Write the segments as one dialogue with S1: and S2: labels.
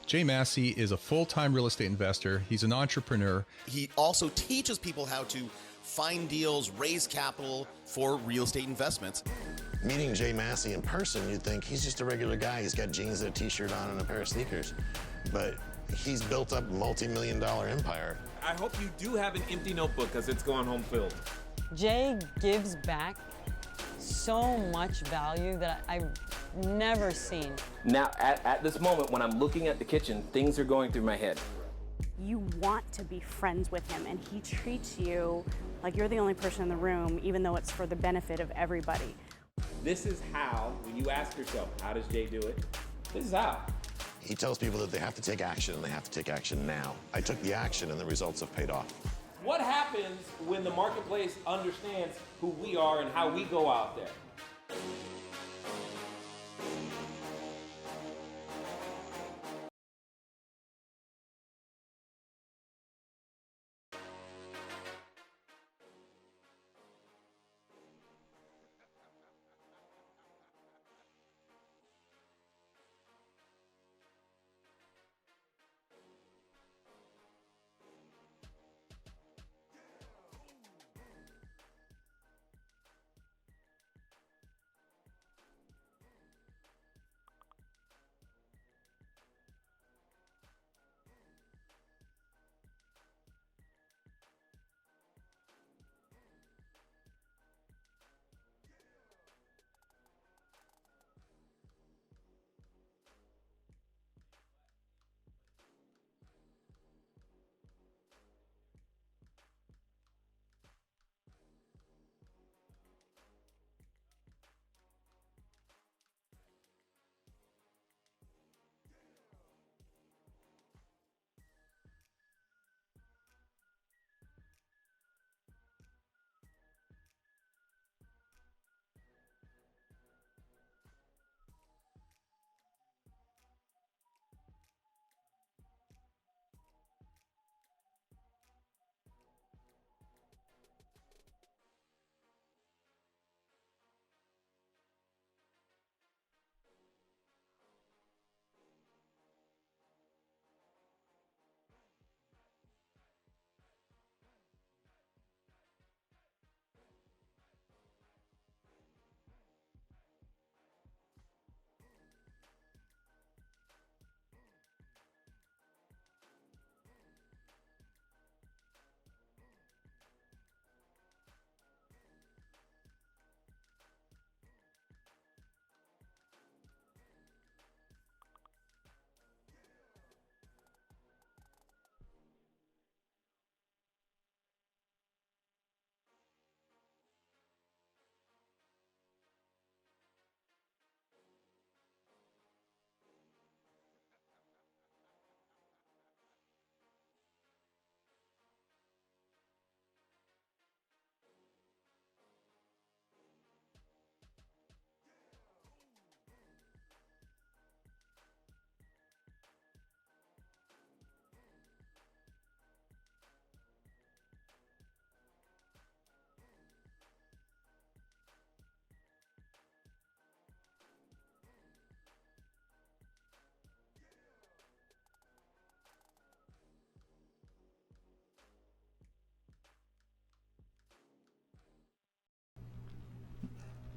S1: Jay Massey is a full-time real estate investor. He's an entrepreneur.
S2: He also teaches people how to find deals, raise capital for real estate investments.
S3: Meeting Jay Massey in person, you'd think he's just a regular guy. He's got jeans and a t-shirt on and a pair of sneakers. But he's built up a multi-million-dollar empire.
S4: I hope you do have an empty notebook because it's going home filled.
S5: Jay gives back so much value that I've never seen.
S6: Now, at this moment, when I'm looking at the kitchen, things are going through my head.
S7: You want to be friends with him, and he treats you like you're the only person in the room, even though it's for the benefit of everybody.
S4: This is how, when you ask yourself, how does Jay do it? This is how.
S3: He tells people that they have to take action, and they have to take action now. I took the action, and the results have paid off.
S4: What happens when the marketplace understands who we are and how we go out there?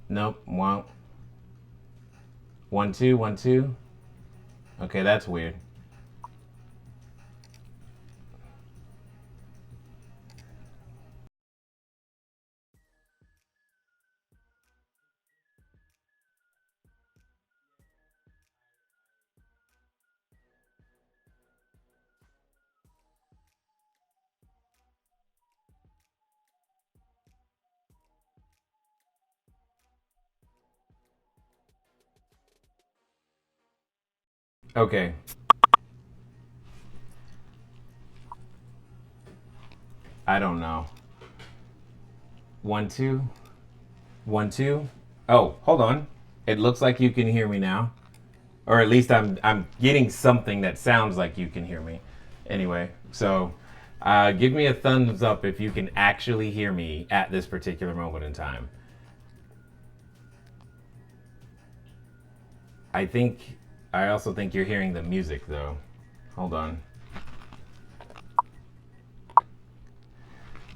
S6: Nope, won't. 1 2 1 2. Okay, that's weird. Okay. I don't know. 1 2 1 2. Oh, hold on. It looks like you can hear me now. Or at least I'm getting something that sounds like you can hear me. Anyway, so give me a thumbs up if you can actually hear me at this particular moment in time. I also think you're hearing the music though. Hold on.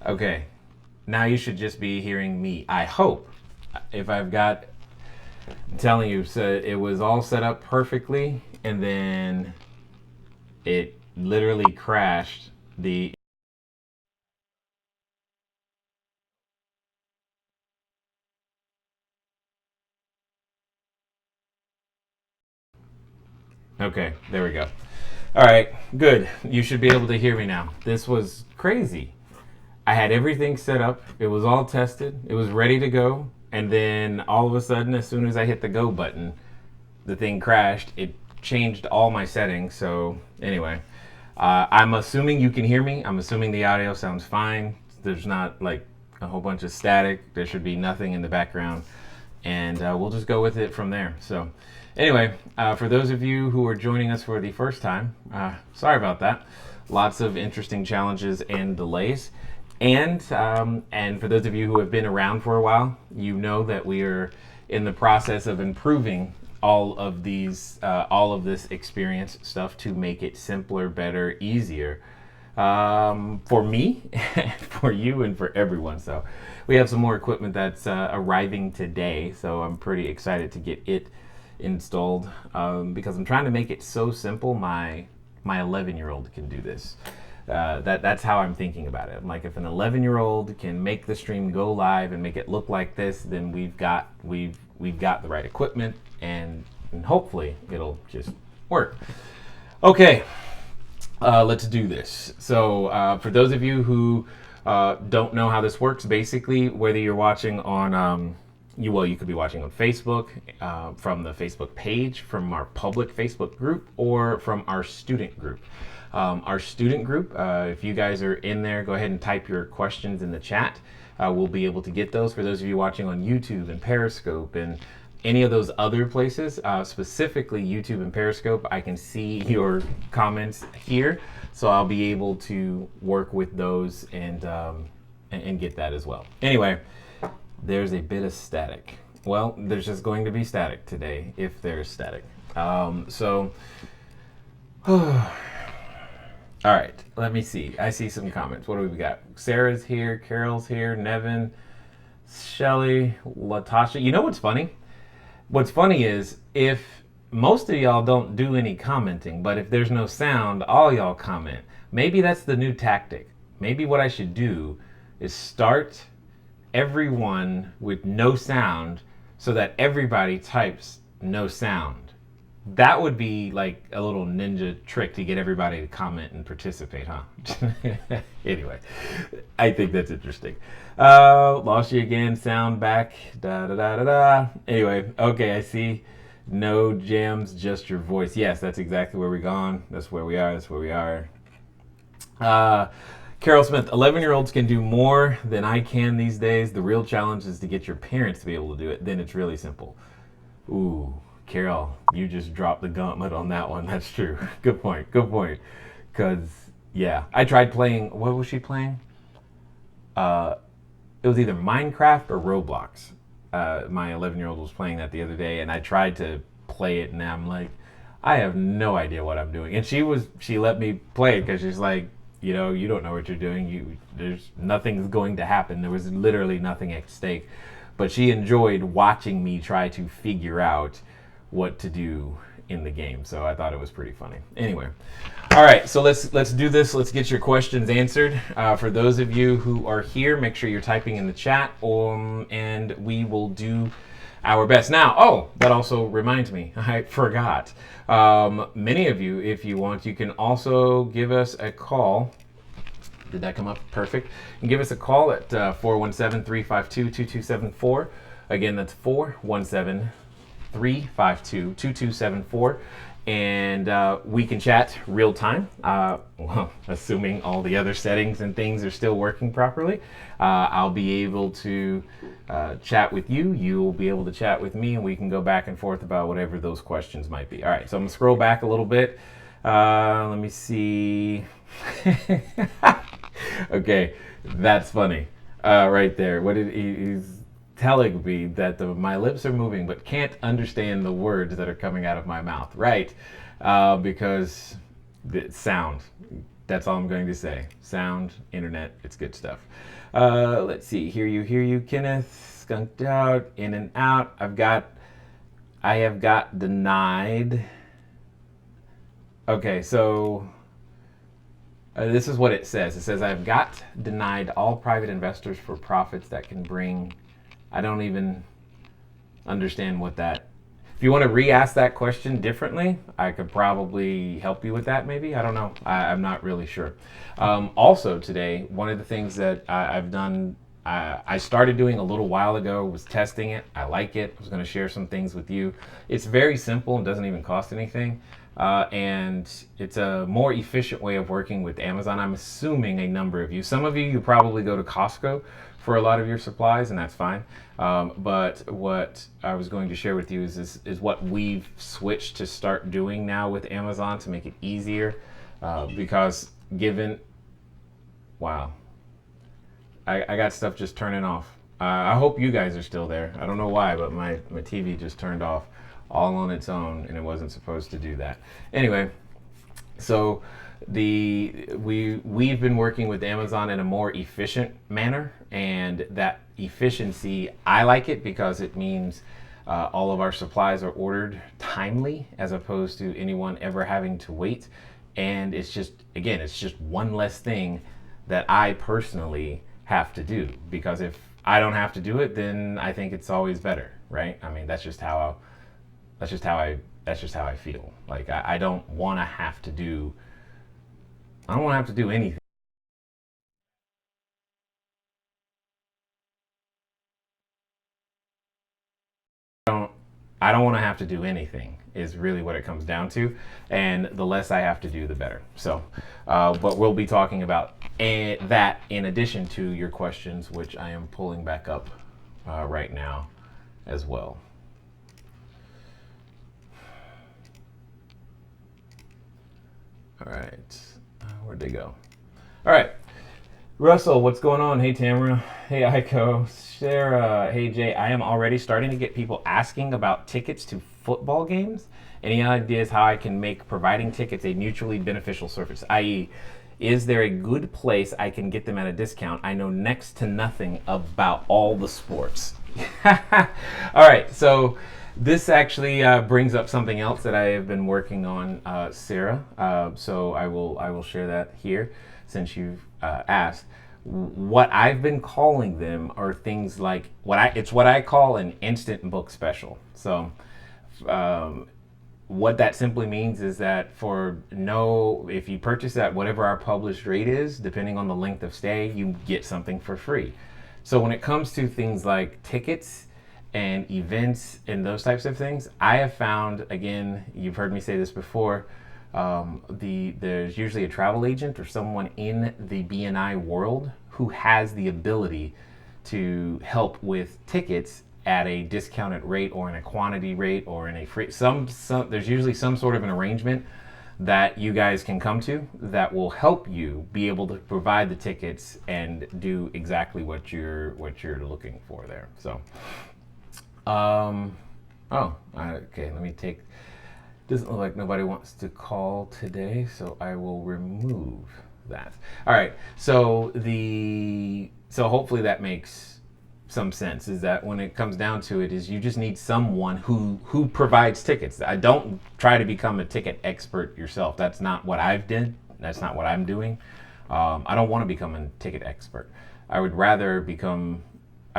S6: Okay. Now you should just be hearing me. I hope. If I've got... I'm telling you, so it was all set up perfectly, and then it literally crashed the... Okay, there we go. All right, good. You should be able to hear me now. This was crazy. I had everything set up. It was all tested. It was ready to go. And then all of a sudden, as soon as I hit the go button, the thing crashed. It changed all my settings. So anyway, I'm assuming you can hear me. I'm assuming the audio sounds fine. There's not like a whole bunch of static. There should be nothing in the background. And we'll just go with it from there. So anyway, for those of you who are joining us for the first time, sorry about that. Lots of interesting challenges and delays. And for those of you who have been around for a while, you know that we are in the process of improving all of this experience stuff to make it simpler, better, easier for me, for you, and for everyone. So we have some more equipment that's arriving today. So I'm pretty excited to get it installed because I'm trying to make it so simple. My 11-year-old can do this. That's how I'm thinking about it. I'm like, if an 11-year-old can make the stream go live and make it look like this, then we've got the right equipment, and hopefully it'll just work. Okay, let's do this. So for those of you who don't know how this works, basically, whether you're watching on you could be watching on Facebook, from the Facebook page, from our public Facebook group, or from our student group. Our student group, if you guys are in there, go ahead and type your questions in the chat. We'll be able to get those. For those of you watching on YouTube and Periscope and any of those other places, specifically YouTube and Periscope, I can see your comments here. So I'll be able to work with those and get that as well. Anyway, there's a bit of static. Well, there's just going to be static today if there's static. All right, let me see. I see some comments. What do we got? Sarah's here, Carol's here, Nevin, Shelly, Latasha. You know what's funny? What's funny is if most of y'all don't do any commenting, but if there's no sound, all y'all comment. Maybe that's the new tactic. Maybe what I should do is start everyone with no sound so that everybody types no sound. That would be like a little ninja trick to get everybody to comment and participate, huh? Anyway, I think that's interesting. Lost you again, sound back, da-da-da-da-da. Anyway, okay, I see. No jams, just your voice. Yes, that's exactly where we're gone. That's where we are, that's where we are. Carol Smith, 11-year-olds can do more than I can these days. The real challenge is to get your parents to be able to do it. Then it's really simple. Ooh. Carol, you just dropped the gauntlet on that one. That's true. Good point. Good point. Because, yeah, I tried playing, what was she playing? It was either Minecraft or Roblox. My 11-year-old was playing that the other day, and I tried to play it, and I'm like, I have no idea what I'm doing. And she let me play it because she's like, you know, you don't know what you're doing. There's nothing's going to happen. There was literally nothing at stake. But she enjoyed watching me try to figure out what to do in the game. So I thought it was pretty funny. Anyway, all right, so let's do this. Let's get your questions answered. For those of you who are here, make sure you're typing in the chat, and we will do our best. Now, oh, that also reminds me, I forgot. Many of you, if you want, you can also give us a call. Did that come up? Perfect. And give us a call at 417-352-2274. Again, that's 417-352-2274. And we can chat real time, well, assuming all the other settings and things are still working properly. I'll be able to chat with you. You'll be able to chat with me, and we can go back and forth about whatever those questions might be. All right, so I'm going to scroll back a little bit. Let me see. Okay, that's funny. Right there. What did he's telling me that my lips are moving but can't understand the words that are coming out of my mouth. Right. Because sound. That's all I'm going to say. Sound, internet, it's good stuff. Let's see. Hear you, Kenneth. Skunked out, in and out. I have got denied. Okay, so this is what it says. It says, I've got denied all private investors for profits that can bring. I don't even understand what that. If you want to re-ask that question differently, I could probably help you with that maybe. I don't know. I'm not really sure. Also today, one of the things that I've done, I started doing a little while ago, was testing it. I like it. I was going to share some things with you. It's very simple and doesn't even cost anything. And it's a more efficient way of working with Amazon. I'm assuming a number of you, some of you probably go to Costco for a lot of your supplies, and that's fine. But what I was going to share with you is what we've switched to start doing now with Amazon to make it easier. Because wow, I got stuff just turning off. I hope you guys are still there. I don't know why, but my TV just turned off all on its own, and it wasn't supposed to do that. Anyway, so we've been working with Amazon in a more efficient manner, and that efficiency, I like it because it means all of our supplies are ordered timely as opposed to anyone ever having to wait. And it's just one less thing that I personally have to do, because if I don't have to do it, then I think it's always better, right? I mean, that's just how I feel. Like I don't want to have to do anything. I don't want to have to do anything is really what it comes down to, and the less I have to do, the better. So, but we'll be talking about that in addition to your questions, which I am pulling back up right now as well. All right, where'd they go? All right, Russell, what's going on? Hey, Tamara. Hey, Aiko. Sarah. Hey, Jay. I am already starting to get people asking about tickets to football games. Any ideas how I can make providing tickets a mutually beneficial service? I.e., is there a good place I can get them at a discount? I know next to nothing about all the sports. All right, so this actually brings up something else that I have been working on, Sarah. So I will share that here since you've asked. What I've been calling them are things like it's what I call an instant book special. So what that simply means is that if you purchase at whatever our published rate is, depending on the length of stay, you get something for free. So when it comes to things like tickets and events and those types of things, I have found, again, you've heard me say this before, there's usually a travel agent or someone in the BNI world who has the ability to help with tickets at a discounted rate or in a quantity rate or in a free, there's usually some sort of an arrangement that you guys can come to that will help you be able to provide the tickets and do exactly what you're looking for there. So, okay, let me take. Doesn't look like nobody wants to call today, so I will remove that. All right, so hopefully that makes some sense, is that when it comes down to it, is you just need someone who provides tickets. I don't try to become a ticket expert yourself. That's not what I've did. That's not what I'm doing. I don't want to become a ticket expert. I'd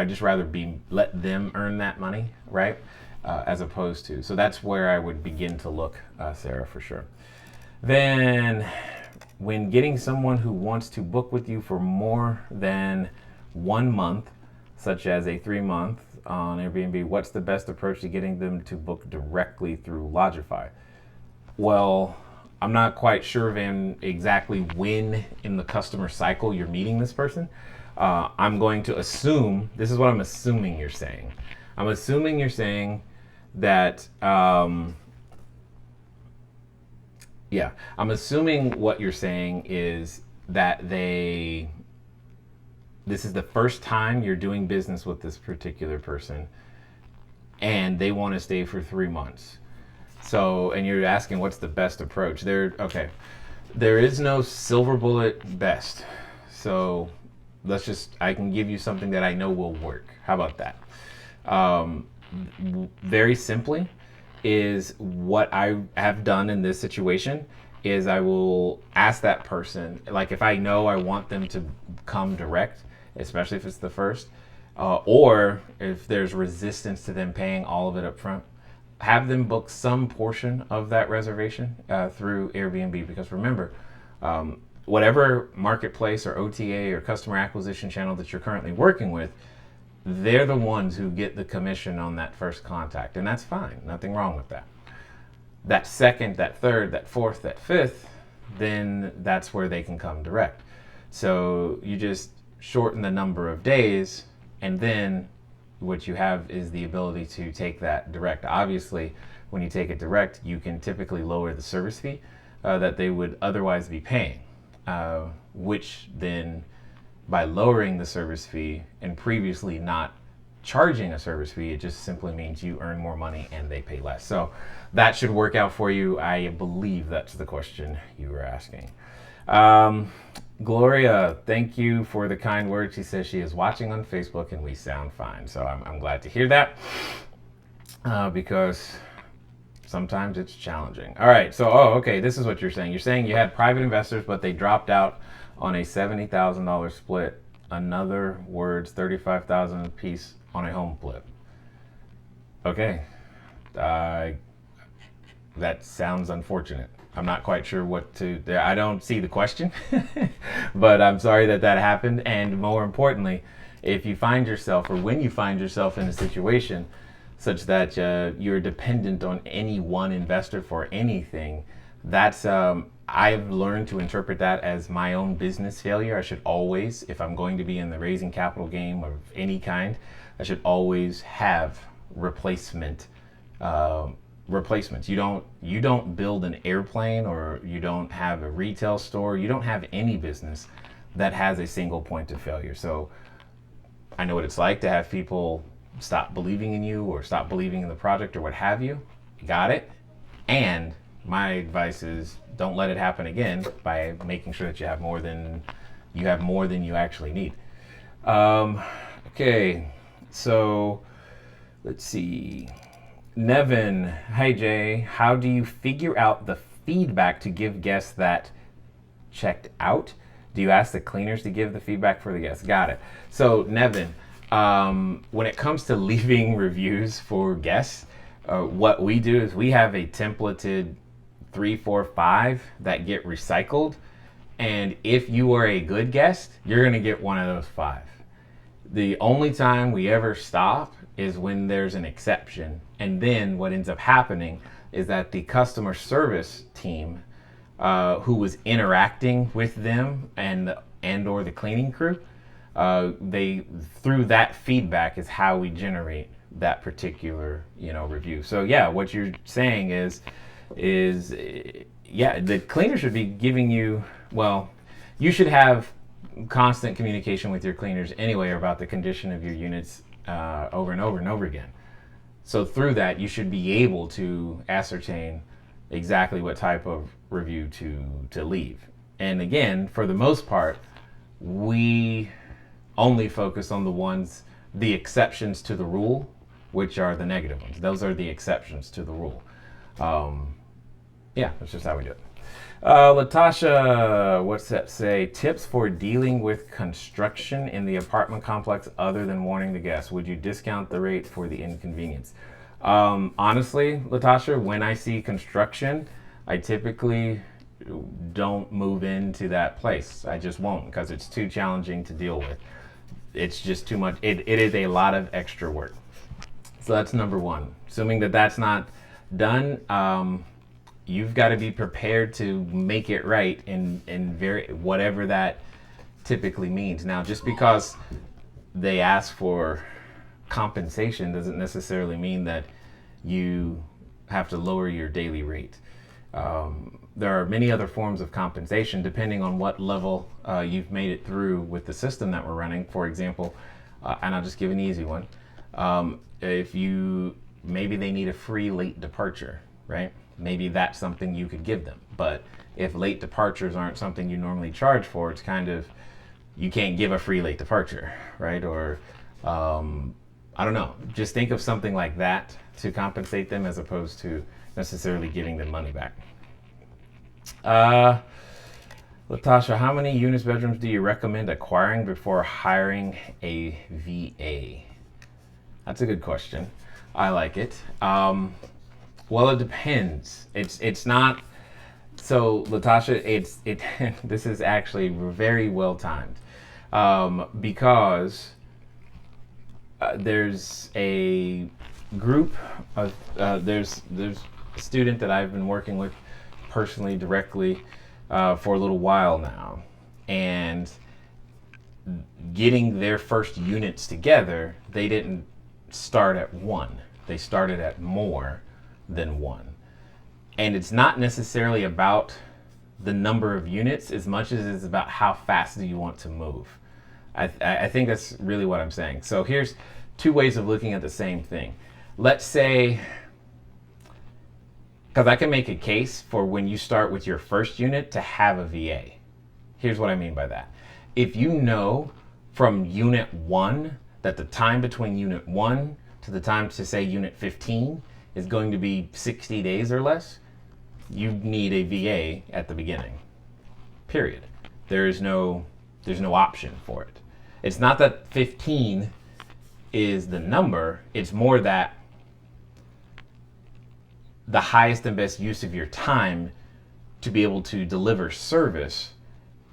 S6: just rather let them earn that money, right? As opposed to. So that's where I would begin to look, Sarah, for sure. Then when getting someone who wants to book with you for more than 1 month, such as a 3-month on Airbnb, what's the best approach to getting them to book directly through Lodgify? Well, I'm not quite sure, Van, exactly when in the customer cycle you're meeting this person. I'm going to assume, this is what I'm assuming you're saying. I'm assuming you're saying that, I'm assuming what you're saying is that this is the first time you're doing business with this particular person and they want to stay for 3 months. So, and you're asking what's the best approach. Okay. There is no silver bullet best. So I can give you something that I know will work. How about that? Very simply, is what I have done in this situation is I will ask that person, like if I know I want them to come direct, especially if it's the first, or if there's resistance to them paying all of it up front, have them book some portion of that reservation through Airbnb. Because remember, whatever marketplace or OTA or customer acquisition channel that you're currently working with, they're the ones who get the commission on that first contact. And that's fine, nothing wrong with that. That second, that third, that fourth, that fifth, then that's where they can come direct. So you just shorten the number of days, and then what you have is the ability to take that direct. Obviously, when you take it direct, you can typically lower the service fee that they would otherwise be paying, which then, by lowering the service fee and previously not charging a service fee, it just simply means you earn more money and they pay less. So that should work out for you. I believe that's the question you were asking. Gloria, thank you for the kind words. She says she is watching on Facebook and we sound fine. So I'm glad to hear that because sometimes it's challenging. All right, so, okay, this is what you're saying. You're saying you had private investors, but they dropped out on a $70,000 split. In other words, $35,000 a piece on a home flip. Okay, that sounds unfortunate. I'm not quite sure what to. I don't see the question, but I'm sorry that happened. And more importantly, if you find yourself, or when you find yourself in a situation such that you're dependent on any one investor for anything, that's I've learned to interpret that as my own business failure. I should always, if I'm going to be in the raising capital game of any kind, I should always have replacements. You don't build an airplane, or you don't have a retail store. You don't have any business that has a single point of failure. So I know what it's like to have people stop believing in you or stop believing in the project or what have you. Got it? And my advice is don't let it happen again by making sure that you have more than you actually need. Okay, so let's see. Nevin, hi Jay, how do you figure out the feedback to give guests that checked out? Do you ask the cleaners to give the feedback for the guests? Got it. So Nevin, when it comes to leaving reviews for guests, what we do is we have a templated 3, 4, 5 that get recycled. And if you are a good guest, you're going to get one of those 5. The only time we ever stop is when there's an exception. And then what ends up happening is that the customer service team who was interacting with them and or the cleaning crew, through that feedback is how we generate that particular review. So yeah, what you're saying is the cleaner should be giving you, well, you should have constant communication with your cleaners anyway about the condition of your units over and over and over again. So through that, you should be able to ascertain exactly what type of review to leave. And again, for the most part, we only focus on the exceptions to the rule, which are the negative ones. Those are the exceptions to the rule. Yeah, that's just how we do it. Latasha, what's that say? Tips for dealing with construction in the apartment complex other than warning the guests. Would you discount the rate for the inconvenience? Honestly, Latasha, when I see construction, I typically don't move into that place. I just won't, because it's too challenging to deal with. It's just too much. It is a lot of extra work. So that's number one. Assuming that that's not done, you've got to be prepared to make it right in whatever that typically means. Now, just because they ask for compensation doesn't necessarily mean that you have to lower your daily rate. There are many other forms of compensation depending on what level you've made it through with the system that we're running. For example, and I'll just give an easy one. If maybe they need a free late departure, right? Maybe that's something you could give them. But if late departures aren't something you normally charge for, it's kind of, you can't give a free late departure, right? Or I don't know, just think of something like that to compensate them as opposed to necessarily giving them money back. Latasha, how many units, bedrooms do you recommend acquiring before hiring a VA? That's a good question. I like it. Well, it depends. It's not. So, Latasha, this is actually very well timed, because there's a group of there's a student that I've been working with personally, directly, for a little while now, and getting their first units together, they didn't start at one. They started at more than one. And it's not necessarily about the number of units as much as it's about how fast do you want to move. I think that's really what I'm saying. So here's two ways of looking at the same thing. Let's say, because I can make a case for when you start with your first unit to have a VA. Here's what I mean by that. If you know from unit 1 that the time between unit 1 to the time to say unit 15 is going to be 60 days or less, you need a VA at the beginning. Period. There's no option for it. It's not that 15 is the number, it's more that the highest and best use of your time to be able to deliver service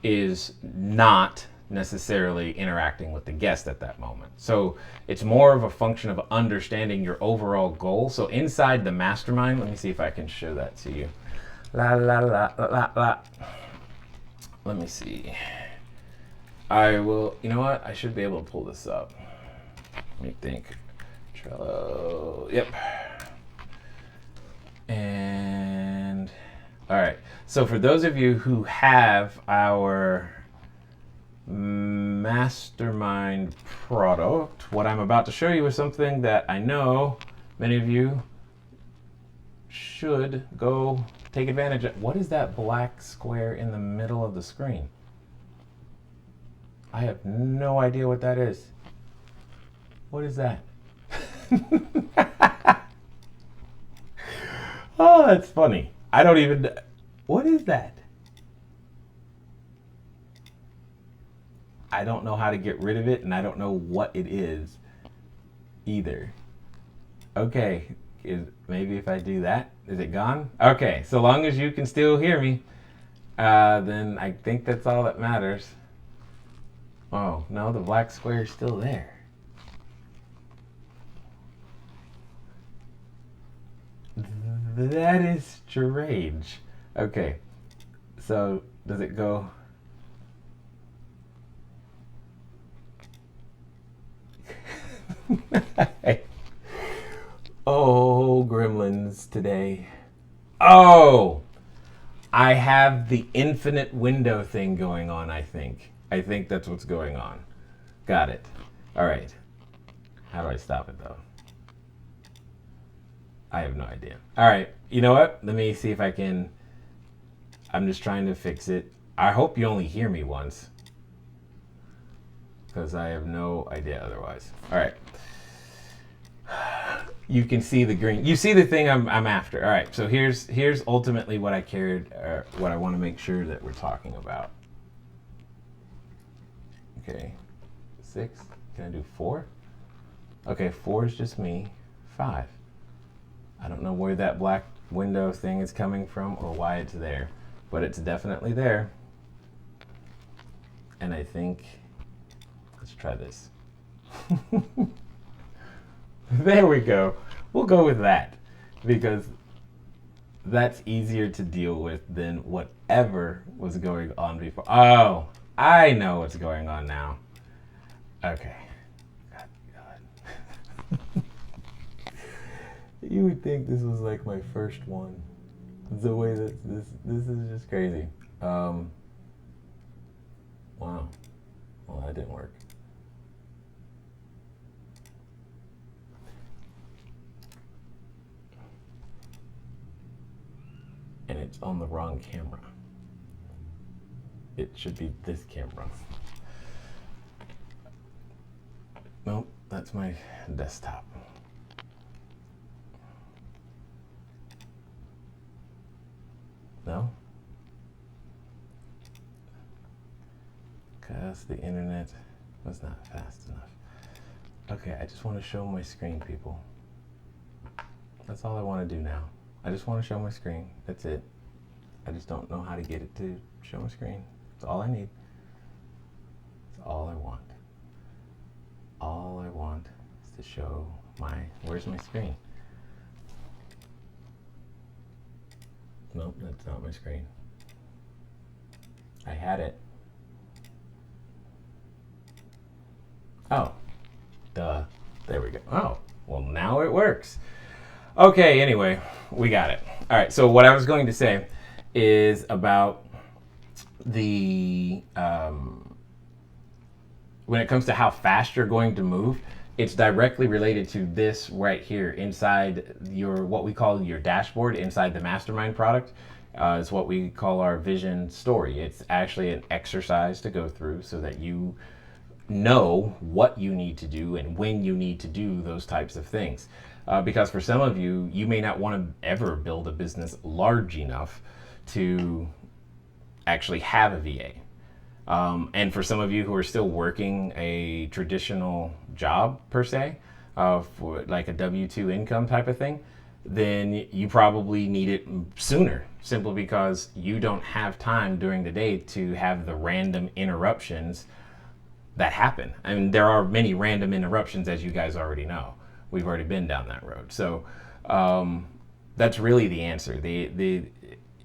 S6: is not necessarily interacting with the guest at that moment. So it's more of a function of understanding your overall goal. So inside the mastermind, let me see if I can show that to you. La la la la la la. Let me see. I will, you know what? I should be able to pull this up. Let me think. Trello. Yep. And all right. So for those of you who have our mastermind product, what I'm about to show you is something that I know many of you should go take advantage of. What is that black square in the middle of the screen? I have no idea what that is. What is that? Oh, that's funny. I don't even. What is that? I don't know how to get rid of it, and I don't know what it is either. Okay, maybe if I do that, is it gone? Okay, so long as you can still hear me, then I think that's all that matters. Oh, no, the black square is still there. That is strange. Okay, so does it go? Oh, gremlins today. Oh, I have the infinite window thing going on, I think. I think that's what's going on. Got it. All right. How do I stop it, though? I have no idea. All right. You know what? Let me see if I can. I'm just trying to fix it. I hope you only hear me once, because I have no idea otherwise. All right. You can see the green. You see the thing I'm after. All right. So here's ultimately what I cared, what I want to make sure that we're talking about. Okay. 6. Can I do 4? Okay, 4 is just me. 5. I don't know where that black window thing is coming from or why it's there, but it's definitely there. And I think, let's try this. There we go. We'll go with that because that's easier to deal with than whatever was going on before. Oh, I know what's going on now. Okay. God. You would think this was like my first one. The way that this is just crazy. Wow. Well, that didn't work. And it's on the wrong camera. It should be this camera. Nope, that's my desktop. No? Because the internet was not fast enough. Okay, I just want to show my screen, people. That's all I want to do now. I just want to show my screen. That's it. I just don't know how to get it to show my screen. That's all I need. That's all I want. All I want is to show my, where's my screen? Nope, that's not my screen. I had it. Oh, duh. There we go. Oh, well now it works. Okay, anyway, we got it. All right, so what I was going to say is about the, when it comes to how fast you're going to move, it's directly related to this right here inside your, what we call your dashboard inside the Mastermind product. It's what we call our vision story. It's actually an exercise to go through so that you know what you need to do and when you need to do those types of things. Because for some of you, you may not want to ever build a business large enough to actually have a VA. And for some of you who are still working a traditional job per se, for like a W-2 income type of thing, then you probably need it sooner, simply because you don't have time during the day to have the random interruptions that happen. I mean, there are many random interruptions, as you guys already know. We've already been down that road. So that's really the answer.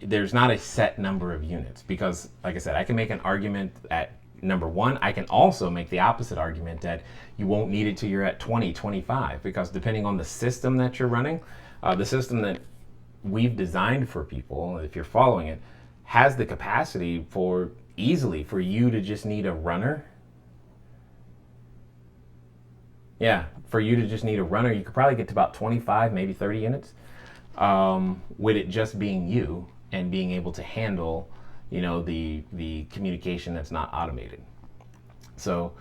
S6: There's not a set number of units because, like I said, I can make an argument at number one. I can also make the opposite argument that you won't need it till you're at 20, 25, because depending on the system that you're running, the system that we've designed for people, if you're following it, has the capacity for easily for you to just need a runner. Yeah, for you to just need a runner, you could probably get to about 25, maybe 30 units with it just being you and being able to handle, you know, the communication that's not automated. So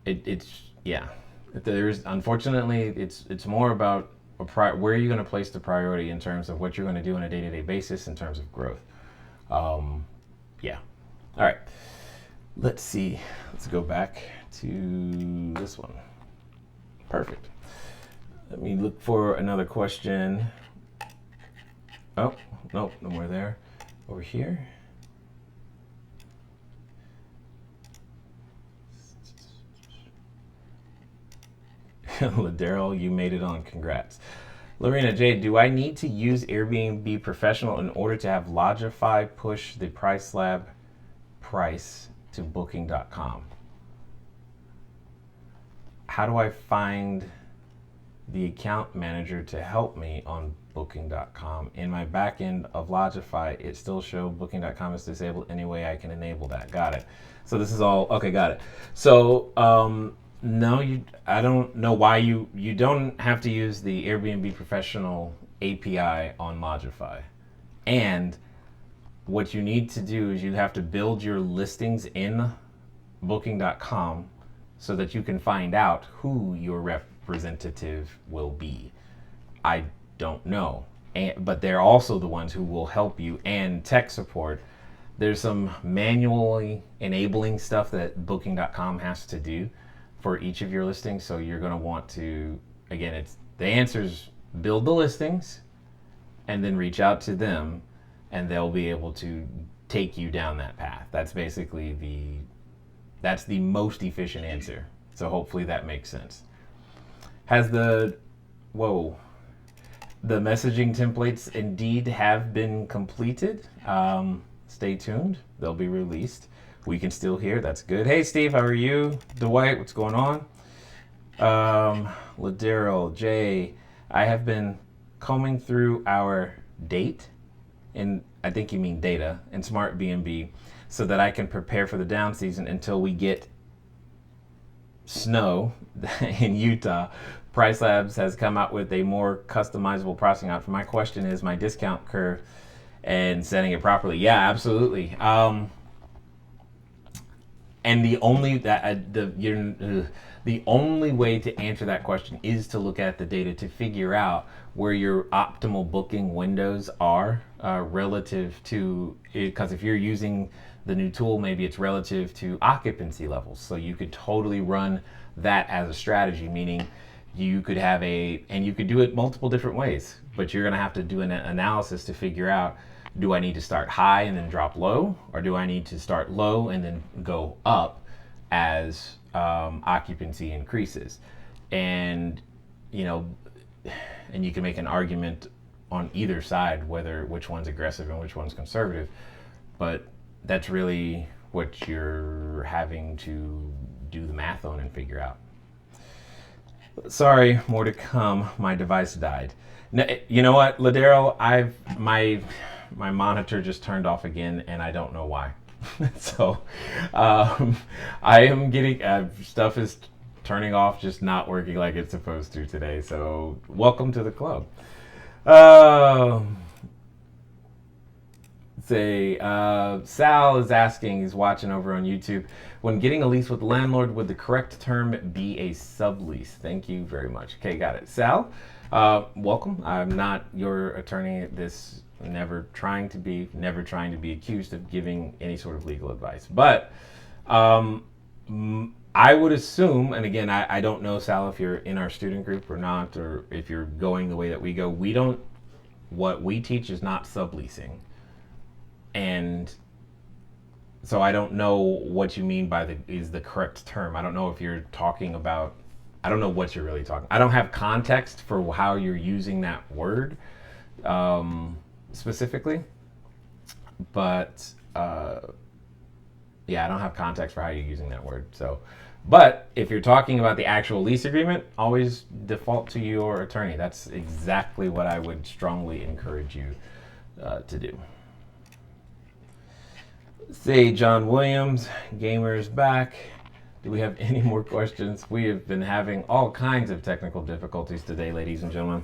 S6: there's, unfortunately, it's more about where are you going to place the priority in terms of what you're going to do on a day-to-day basis in terms of growth. Yeah. All right. Let's see. Let's go back to this one. Perfect. Let me look for another question. Oh, nope, no more there. Over here. Ladero, you made it on. Congrats. Lorena J, do I need to use Airbnb Professional in order to have Lodgify push the PriceLab price to Booking.com? How do I find the account manager to help me on Booking.com? In my back end of Lodgify, it still shows Booking.com is disabled. Any way I can enable that? Got it. So this is all, okay, got it. So no, I don't know why you don't have to use the Airbnb Professional API on Lodgify. And what you need to do is you have to build your listings in Booking.com so that you can find out who your representative will be. I don't know, but they're also the ones who will help you, and tech support. There's some manually enabling stuff that Booking.com has to do for each of your listings. So you're going to want to, again, it's the answers: build the listings and then reach out to them, and they'll be able to take you down that path. That's basically that's the most efficient answer. So hopefully that makes sense. Has the messaging templates indeed have been completed? Stay tuned. They'll be released. We can still hear. That's good. Hey, Steve, how are you? Dwight, what's going on? Ladero, Jay, I have been combing through our date, and I think you mean data, and Smart BNB, so that I can prepare for the down season until we get snow in Utah. PriceLabs has come out with a more customizable pricing option. My question is my discount curve and setting it properly. Yeah, absolutely. And the only the only way to answer that question is to look at the data to figure out where your optimal booking windows are relative to, because if you're using the new tool, maybe it's relative to occupancy levels. So you could totally run that as a strategy, meaning you could have and you could do it multiple different ways, but you're gonna have to do an analysis to figure out, do I need to start high and then drop low, or do I need to start low and then go up as occupancy increases? And and you can make an argument on either side which one's aggressive and which one's conservative, but that's really what you're having to do the math on and figure out. Sorry, more to come. My device died. You know what, Ladero? My monitor just turned off again, and I don't know why. So I am getting stuff is turning off, just not working like it's supposed to today. So welcome to the club. Sal is asking, he's watching over on YouTube, when getting a lease with the landlord, would the correct term be a sublease? Thank you very much. Okay, got it. Sal, welcome. I'm not your attorney. Never trying to be accused of giving any sort of legal advice. But I would assume, and again, I don't know, Sal, if you're in our student group or not, or if you're going the way that we go. What we teach is not subleasing. And so I don't know what you mean by is the correct term. I don't know if you're talking about, I don't know what you're really talking. I don't have context for how you're using that word specifically, but yeah, I don't have context for how you're using that word. So, but if you're talking about the actual lease agreement, always default to your attorney. That's exactly what I would strongly encourage you to do. Say John Williams, Gamers back. Do we have any more questions? We have been having all kinds of technical difficulties today, ladies and gentlemen.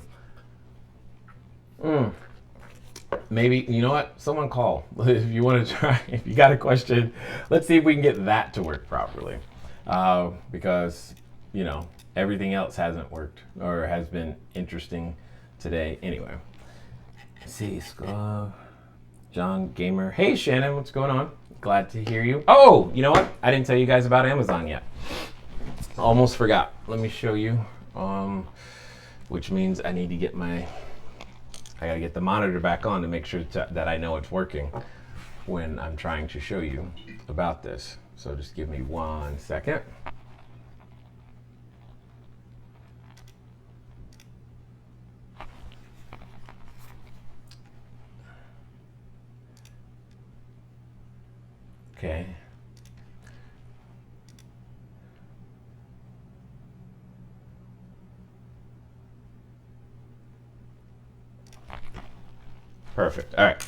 S6: Maybe, you know what? Someone call. If you want to try, if you got a question, let's see if we can get that to work properly. Because, everything else hasn't worked or has been interesting today. Anyway, let's see, John Gamer. Hey Shannon, what's going on? Glad to hear you. Oh, you know what? I didn't tell you guys about Amazon yet. Almost forgot. Let me show you. Which means I need to get I gotta get the monitor back on to make sure that I know it's working when I'm trying to show you about this. So just give me 1 second. Okay. Perfect. All right.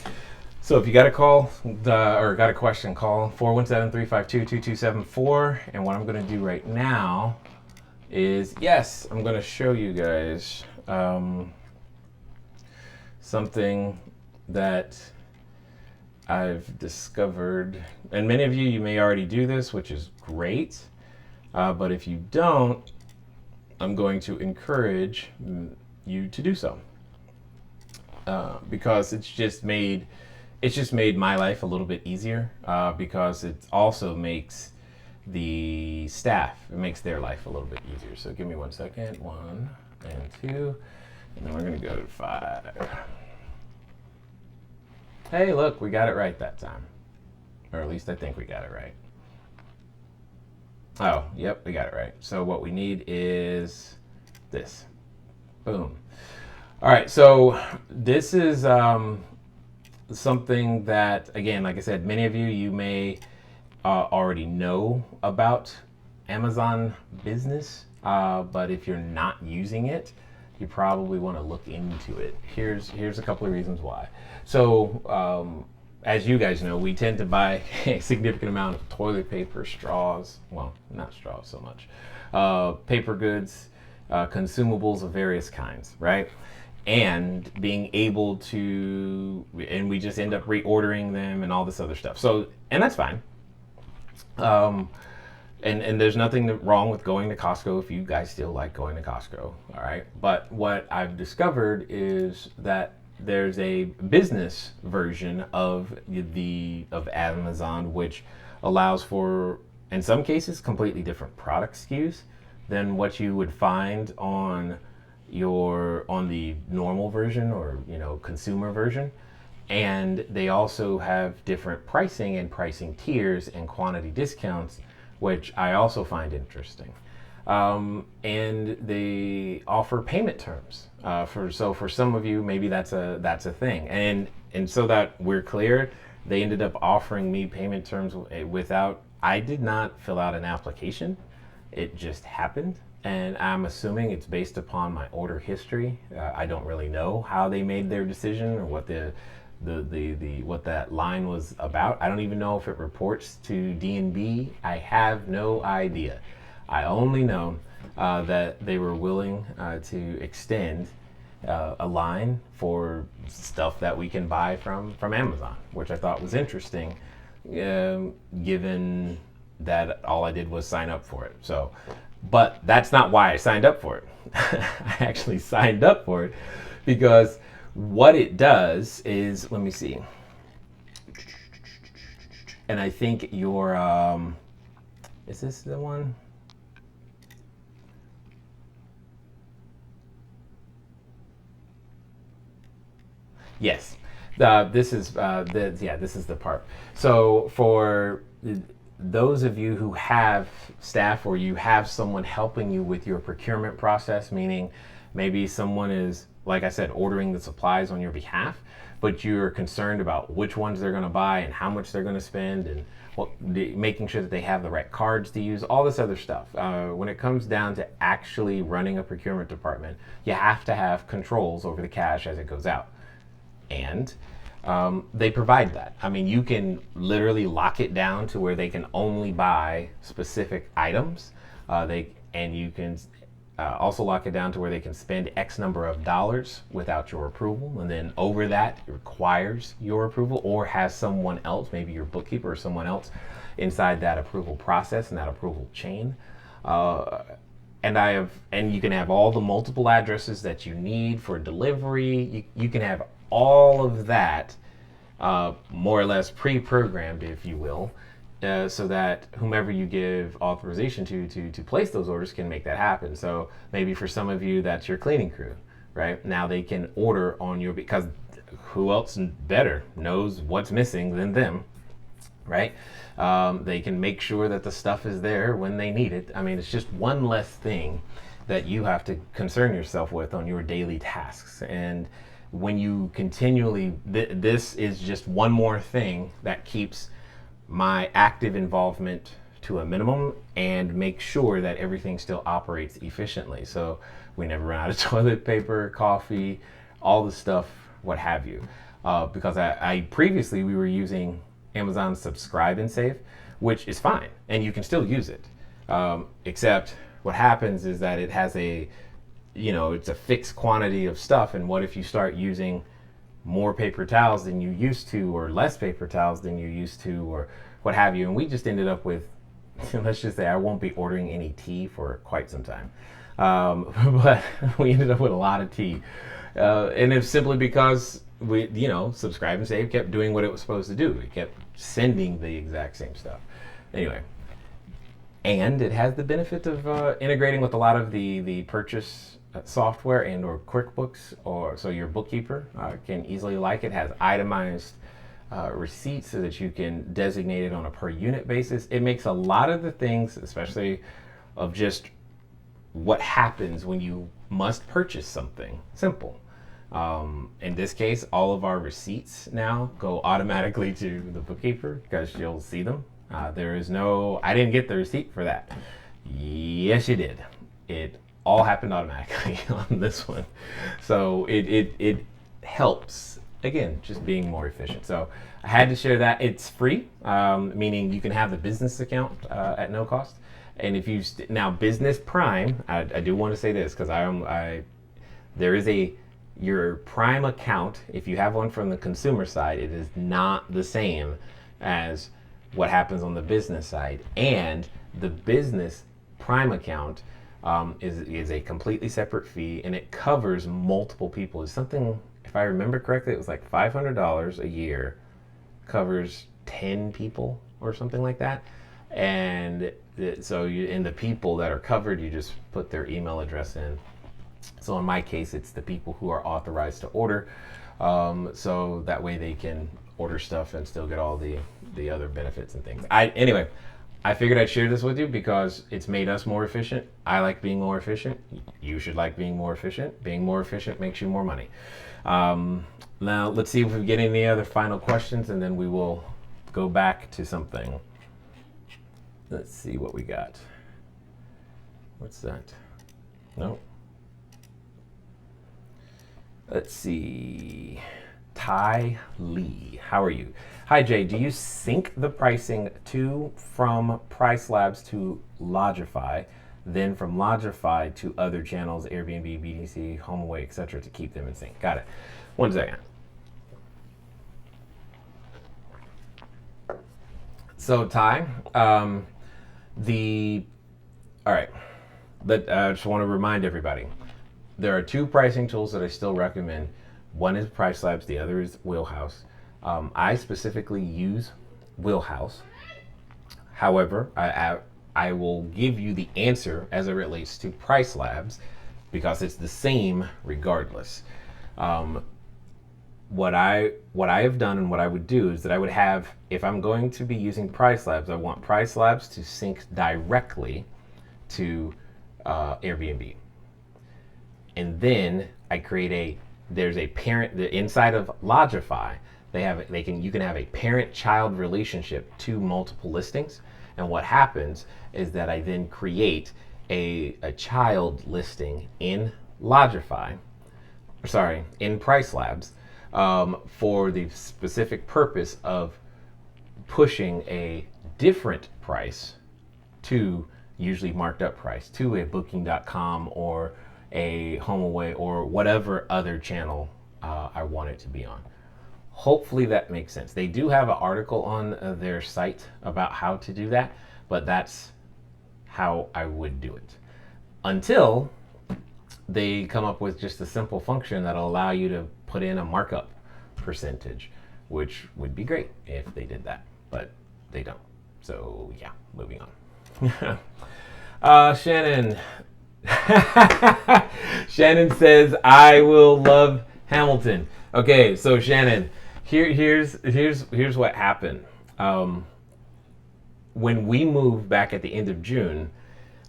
S6: So if you got a call or got a question, call 417-352-2274. And what I'm going to do right now is, yes, I'm going to show you guys something that I've discovered, and many of you may already do this, which is great, but if you don't, I'm going to encourage you to do so, because it's just made my life a little bit easier, because it also makes the staff, it makes their life a little bit easier. So give me 1 second, 1 and 2, and then we're going to go to 5. Hey, look, we got it right that time. Or at least I think we got it right. Oh, yep, we got it right. So what we need is this. Boom. All right, so this is something that, again, like I said, many of you may already know about Amazon Business, but if you're not using it, you probably want to look into it. Here's a couple of reasons why. So, as you guys know, we tend to buy a significant amount of toilet paper, straws, well, not straws so much, paper goods, consumables of various kinds, right? And being able to, and we just end up reordering them and all this other stuff. So, and that's fine. And there's nothing wrong with going to Costco if you guys still like going to Costco, all right? But what I've discovered is that there's a business version of Amazon, which allows for, in some cases, completely different product SKUs than what you would find on the normal version, or consumer version. And they also have different pricing and pricing tiers and quantity discounts, which I also find interesting. And they offer payment terms. For some of you, maybe that's a thing. And so that we're clear, they ended up offering me payment terms I did not fill out an application. It just happened. And I'm assuming it's based upon my order history. I don't really know how they made their decision, or what what that line was about. I don't even know if it reports to D&B. I have no idea. I only know that they were willing to extend a line for stuff that we can buy from Amazon, which I thought was interesting, given that all I did was sign up for it. But that's not why I signed up for it. I actually signed up for it because what it does is, let me see. And I think your, is this the one? Yes. This is the part. So for those of you who have staff, or you have someone helping you with your procurement process, meaning maybe someone is, like I said, ordering the supplies on your behalf, but you're concerned about which ones they're going to buy and how much they're going to spend, and making sure that they have the right cards to use, all this other stuff. When it comes down to actually running a procurement department, you have to have controls over the cash as it goes out. And they provide that. I mean, you can literally lock it down to where they can only buy specific items. And you can also lock it down to where they can spend X number of dollars without your approval. And then over that, it requires your approval, or has someone else, maybe your bookkeeper or someone else, inside that approval process and that approval chain. And you can have all the multiple addresses that you need for delivery. You can have all of that more or less pre-programmed, if you will, so that whomever you give authorization to place those orders can make that happen. So maybe for some of you, that's your cleaning crew, right? Now they can order on your, because who else better knows what's missing than them, right? They can make sure that the stuff is there when they need it. I mean, it's just one less thing that you have to concern yourself with on your daily tasks. And when you continually, this is just one more thing that keeps my active involvement to a minimum and make sure that everything still operates efficiently. So we never run out of toilet paper, coffee, all the stuff, what have you. Because I previously, we were using Amazon Subscribe and Save, which is fine, and you can still use it. Except what happens is that it has it's a fixed quantity of stuff, and what if you start using more paper towels than you used to, or less paper towels than you used to, or what have you. And we just ended up with, let's just say I won't be ordering any tea for quite some time. But we ended up with a lot of tea. And it's simply because Subscribe and Save kept doing what it was supposed to do. It kept sending the exact same stuff. Anyway, and it has the benefit of integrating with a lot of the purchase software and or QuickBooks, or so your bookkeeper can easily it has itemized receipts so that you can designate it on a per unit basis. It makes a lot of the things, especially of just what happens when you must purchase something, simple. In this case, all of our receipts now go automatically to the bookkeeper because you'll see them. There is no, I didn't get the receipt for that. Yes, you did. It all happened automatically on this one. So it helps, again, just being more efficient. So I had to share that. It's free, meaning you can have the business account at no cost. And if you, now Business Prime, I do want to say this, because there is your Prime account, if you have one from the consumer side, it is not the same as what happens on the business side. And the business Prime account is a completely separate fee, and it covers multiple people. It's something, if I remember correctly, it was like $500 a year, covers 10 people or something like that. And so in the people that are covered, you just put their email address in. So in my case, it's the people who are authorized to order. So that way they can order stuff and still get all the other benefits and things. Anyway, I figured I'd share this with you because it's made us more efficient. I like being more efficient. You should like being more efficient. Being more efficient makes you more money. Now let's see if we get any other final questions, and then we will go back to something. Let's see what we got. What's that? No. Let's see. Ty Lee, how are you? Hi Jay, do you sync the pricing from Price Labs to Lodgify, then from Lodgify to other channels, Airbnb, BDC, HomeAway, etc., to keep them in sync? Got it. 1 second. So Ty, all right, I just want to remind everybody, there are 2 pricing tools that I still recommend. One is Price Labs, the other is Wheelhouse. I specifically use Wheelhouse. However, I will give you the answer as it relates to Price Labs because it's the same regardless. What I have done and what I would do is that I would have, if I'm going to be using Price Labs, I want Price Labs to sync directly to Airbnb. And then I create there's a parent, inside of Lodgify, you can have a parent-child relationship to multiple listings. And what happens is that I then create a child listing in in Price Labs, for the specific purpose of pushing a different price to, usually marked up price, to a Booking.com or a HomeAway or whatever other channel I want it to be on. Hopefully that makes sense. They do have an article on their site about how to do that, but that's how I would do it. Until they come up with just a simple function that'll allow you to put in a markup percentage, which would be great if they did that, but they don't. So yeah, moving on. Shannon. Shannon says, I will love Hamilton. Okay, so Shannon, here's what happened. When we moved back at the end of June,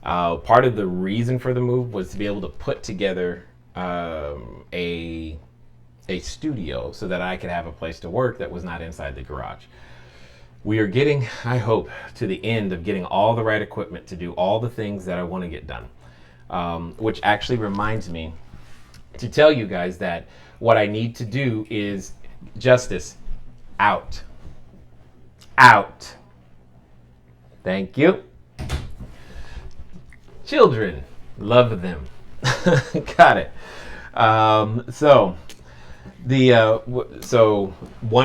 S6: part of the reason for the move was to be able to put together a studio so that I could have a place to work that was not inside the garage. We are getting, I hope, to the end of getting all the right equipment to do all the things that I want to get done. Which actually reminds me to tell you guys that what I need to do is Justice out. Thank you. Children, love them. Got it.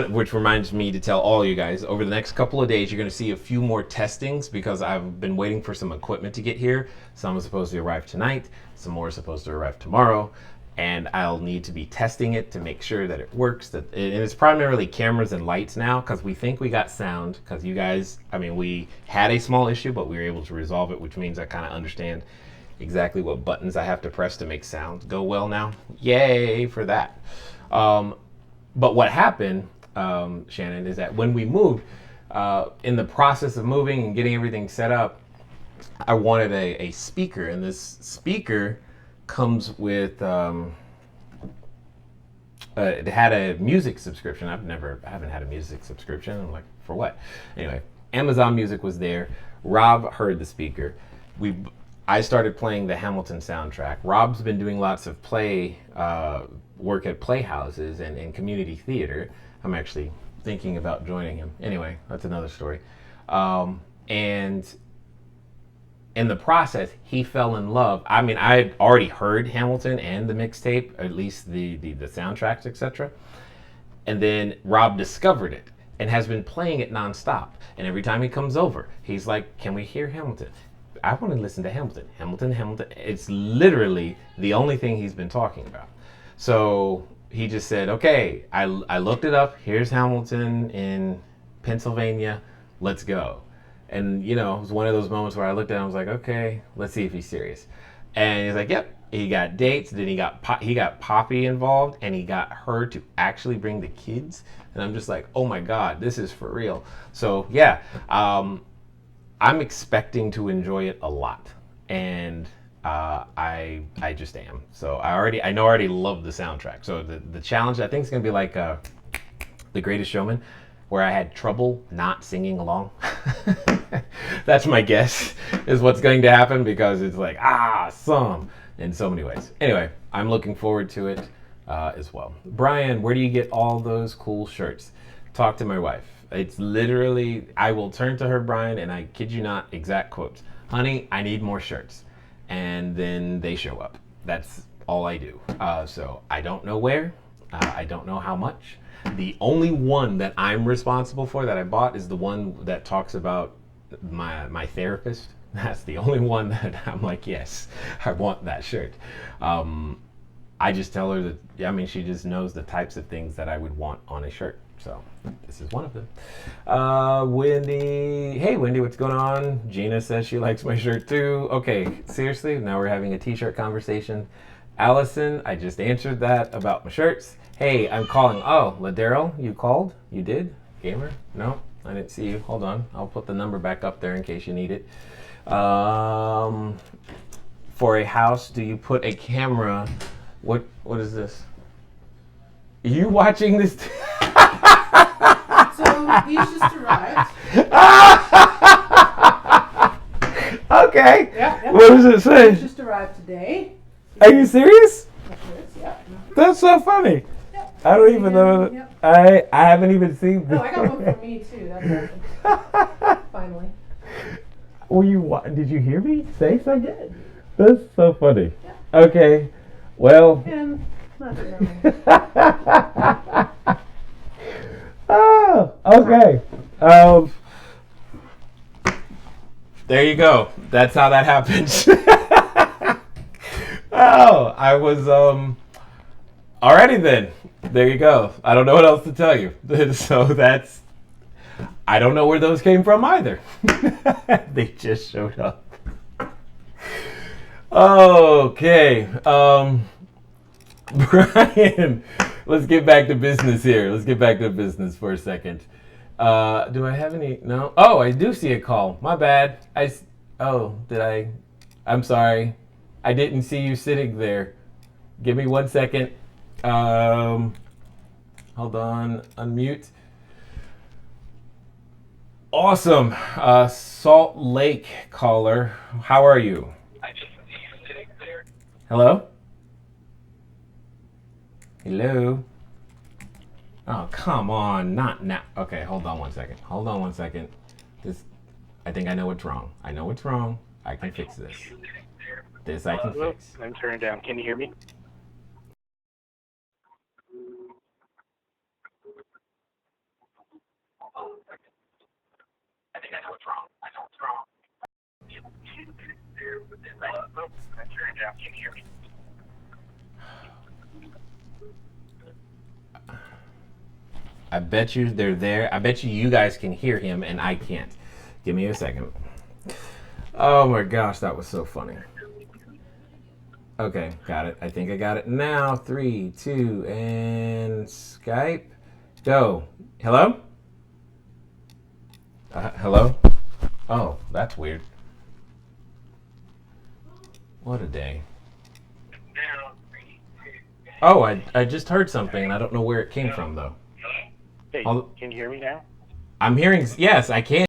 S6: Which reminds me to tell all you guys, over the next couple of days, you're going to see a few more testings because I've been waiting for some equipment to get here. Some is supposed to arrive tonight, some more is supposed to arrive tomorrow, and I'll need to be testing it to make sure that it works. And it's primarily cameras and lights now because we think we got sound, because you guys, we had a small issue, but we were able to resolve it, which means I kind of understand exactly what buttons I have to press to make sound go well now. Yay for that. But what happened, Shannon, is that when we moved, in the process of moving and getting everything set up, I wanted a speaker, and this speaker comes with, it had a music subscription. I haven't had a music subscription. I'm like, for what? Anyway, Amazon Music was there. Rob heard the speaker. I started playing the Hamilton soundtrack. Rob's been doing lots of work at playhouses and community theater. I'm actually thinking about joining him. Anyway, that's another story. And in the process, he fell in love. I had already heard Hamilton and the mixtape, at least the soundtracks, etc. And then Rob discovered it. and has been playing it nonstop. And every time he comes over, he's like, "Can we hear Hamilton? I want to listen to Hamilton. Hamilton." It's literally the only thing he's been talking about. So he just said, "Okay, I looked it up. Here's Hamilton in Pennsylvania. Let's go." And it was one of those moments where I looked at him, I was like, "Okay, let's see if he's serious." And he's like, "Yep." He got dates. Then he got Poppy involved, and he got her to actually bring the kids. And I'm just like, "Oh my God, this is for real." So yeah, I'm expecting to enjoy it a lot, and I just am. So I already love the soundtrack. So the challenge, I think, is gonna be like The Greatest Showman, where I had trouble not singing along. That's my guess is what's going to happen, because it's like awesome in so many ways. Anyway, I'm looking forward to it as well. Brian, where do you get all those cool shirts? Talk to my wife. It's literally, I will turn to her, Brian, and I kid you not, exact quotes. "Honey, I need more shirts." And then they show up. That's all I do. So I don't know where. I don't know how much. The only one that I'm responsible for that I bought is the one that talks about my therapist. That's the only one that I'm like, yes, I want that shirt. I just tell her that, she just knows the types of things that I would want on a shirt. So this is one of them. Wendy, hey Wendy, what's going on? Gina says she likes my shirt too. Okay, seriously, now we're having a t-shirt conversation. Allison, I just answered that about my shirts. Hey, I'm calling. Oh, Ladero, you called? You did? Gamer? No, I didn't see you. Hold on. I'll put the number back up there in case you need it. For a house, do you put a camera? What is this? Are you watching this?
S8: So these just arrived.
S6: Okay.
S8: Yeah.
S6: What does it say?
S8: These just arrived today.
S6: Are you serious?
S8: Yeah.
S6: That's so funny.
S8: Yep.
S6: I don't even know.
S8: Yep.
S6: I haven't even seen this.
S8: Oh, I got one for me too. That's awesome. Finally.
S6: Did you hear me say something?
S8: I did.
S6: That's so funny.
S8: Yeah.
S6: Okay. Well.
S8: And nothing wrong.
S6: Oh, okay. There you go. That's how that happens. Oh, I was alrighty then. There you go. I don't know what else to tell you. So I don't know where those came from either. They just showed up. Okay. Brian, let's get back to business here. Let's get back to business for a second. Do I have any? No. Oh, I do see a call. My bad. Did I? I'm sorry. I didn't see you sitting there. Give me 1 second. Hold on. Unmute. Awesome. Salt Lake caller. How are you? I just see you sitting there. Hello? Hello? Oh, come on. Not now. Okay, hold on 1 second. I think I know what's wrong. I know what's wrong. I can fix this. This I can fix.
S9: I'm turning down. Can you hear me? I think I know what's wrong. I'm turning down. Can you hear me?
S6: I bet you they're there. I bet you guys can hear him and I can't. Give me a second. Oh my gosh, that was so funny. Okay, got it. I think I got it now. 3, 2, and Skype. Go. Hello? Hello? Oh, that's weird. What a day. Oh, I just heard something and I don't know where it came from though.
S9: Hey, can you hear me now?
S6: I'm hearing, yes, I can.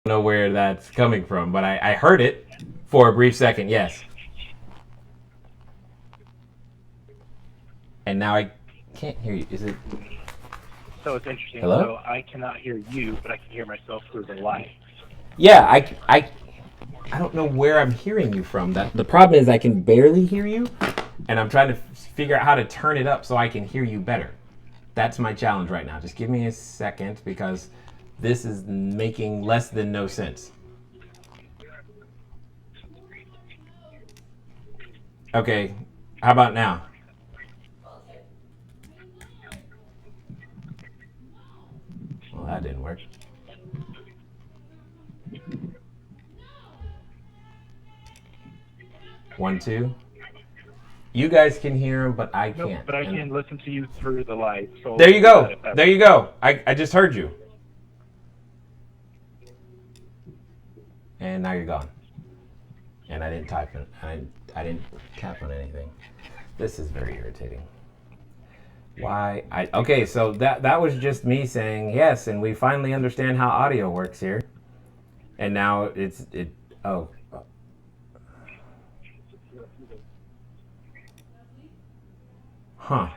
S6: I don't know where that's coming from, but I heard it for a brief second, yes. And now I can't hear you. Is it?
S9: So it's interesting.
S6: Hello?
S9: So I cannot hear you, but I can hear myself through the light.
S6: Yeah, I don't know where I'm hearing you from. The problem is I can barely hear you, and I'm trying to figure out how to turn it up so I can hear you better. That's my challenge right now. Just give me a second because this is making less than no sense. Okay, how about now? Well, that didn't work. One, two. You guys can hear him, but I can't.
S9: No, but I can listen to you through the light. So
S6: There you go. There you go. I just heard you. And now you're gone. And I didn't type it. I didn't tap on anything. This is very irritating. Why? Okay, so that was just me saying yes, and we finally understand how audio works here. And now it. Oh. Huh.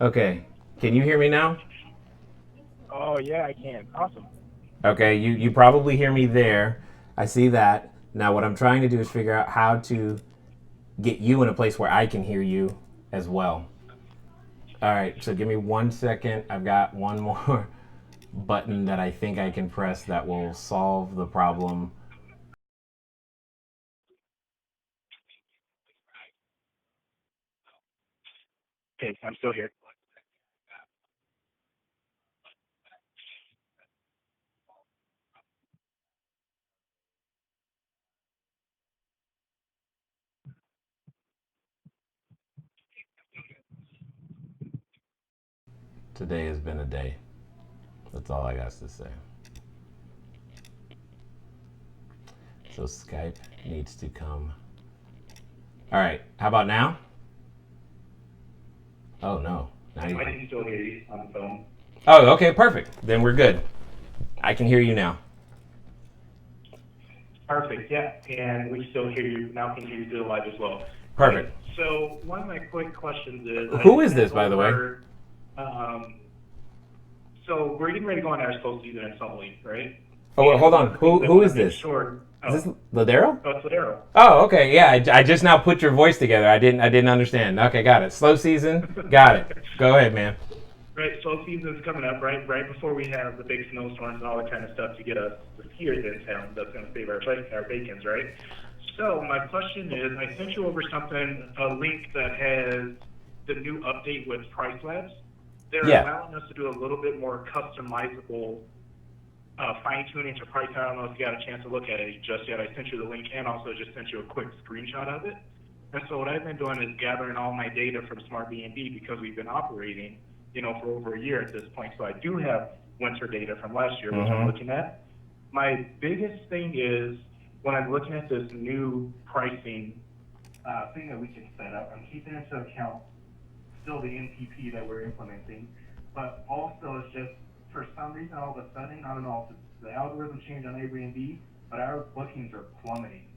S6: Okay. Can you hear me now?
S9: Oh yeah, I can. Awesome.
S6: Okay, you probably hear me there. I see that. Now what I'm trying to do is figure out how to get you in a place where I can hear you as well. All right, so give me 1 second. I've got one more button that I think I can press that will solve the problem.
S9: Okay, I'm still here.
S6: Today has been a day. That's all I got to say. So Skype needs to come. All right, how about now? Oh no. Now you
S9: I can still hear you on the phone.
S6: Oh, okay, perfect. Then we're good. I can hear you now.
S9: Perfect, yeah. And we still hear you now, can hear you through the live as well.
S6: Perfect.
S9: So one of my quick questions is...
S6: Who is this, by the way?
S9: So we're getting ready to go on our slow season in Salt Lake, right?
S6: Oh, well, hold on. Who is this?
S9: Sure.
S6: Is this Ladero?
S9: Oh, it's Ladero.
S6: Oh, okay. Yeah, I just now put your voice together. I didn't understand. Okay, got it. Slow season. Got it. Go ahead, man.
S9: Right, slow season's coming up, right? Right before we have the big snowstorms and all that kind of stuff to get us the skiers in town. That's going to save our bacons, right? So my question is, I sent you over a link that has the new update with Price Labs. They're allowing us to do a little bit more customizable fine-tuning to price. I don't know if you got a chance to look at it just yet. I sent you the link and also just sent you a quick screenshot of it. And so what I've been doing is gathering all my data from SmartBnB because we've been operating, for over a year at this point. So I do have winter data from last year, which I'm looking at. My biggest thing is when I'm looking at this new pricing thing that we can set up, I'm keeping into account still the NPP that we're implementing, but also it's just for some reason all of a sudden, I don't know if it's the algorithm change on Airbnb, but our bookings are plummeting.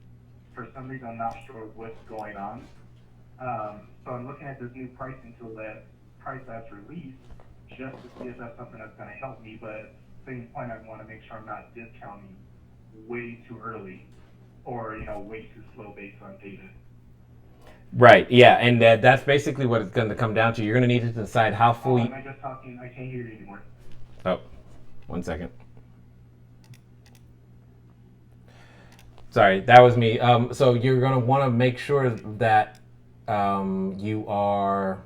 S9: For some reason, I'm not sure what's going on. So I'm looking at this new pricing tool that Price Labs released just to see if that's something that's going to help me, but at the same point, I want to make sure I'm not discounting way too early or, way too slow based on data.
S6: Right, yeah, and that's basically what it's going to come down to. You're going to need to decide how full...
S9: Am I just talking? I can't hear you anymore.
S6: Oh, 1 second. Sorry, that was me. So you're going to want to make sure that you are...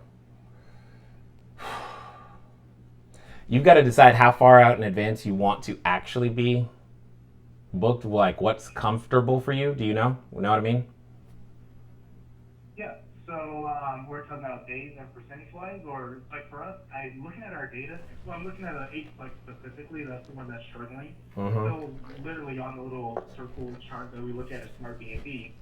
S6: You've got to decide how far out in advance you want to actually be booked, like what's comfortable for you. Do you know? You know what I mean?
S9: Yeah, so we're talking about days and percentage-wise, or like for us, I'm looking at our data. So I'm looking at an 8-plex specifically. That's the one that's struggling. So literally on the little circle chart that we look at SmartBnB,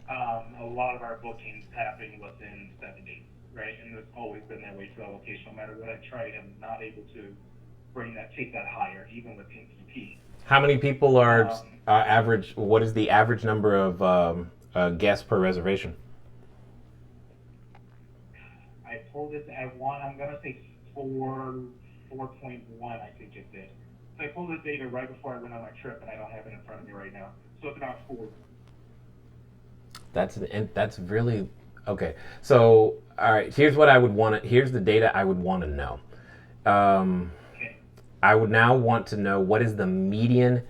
S9: a lot of our bookings happen within 7 days, right? And it's always been that way for that location. No matter what I try, I'm not able to take that higher, even with NPP.
S6: How many people are average? What is the average number of guests per reservation?
S9: I pulled it at one. I'm gonna say 4.1. I think it did. I pulled the data right before I went on my trip, and I don't have it in front of me right now. So it's about 4.
S6: That's really okay. So all right, here's what I would want to. Here's the data I would want to know.
S9: Okay.
S6: I would now want to know what is the median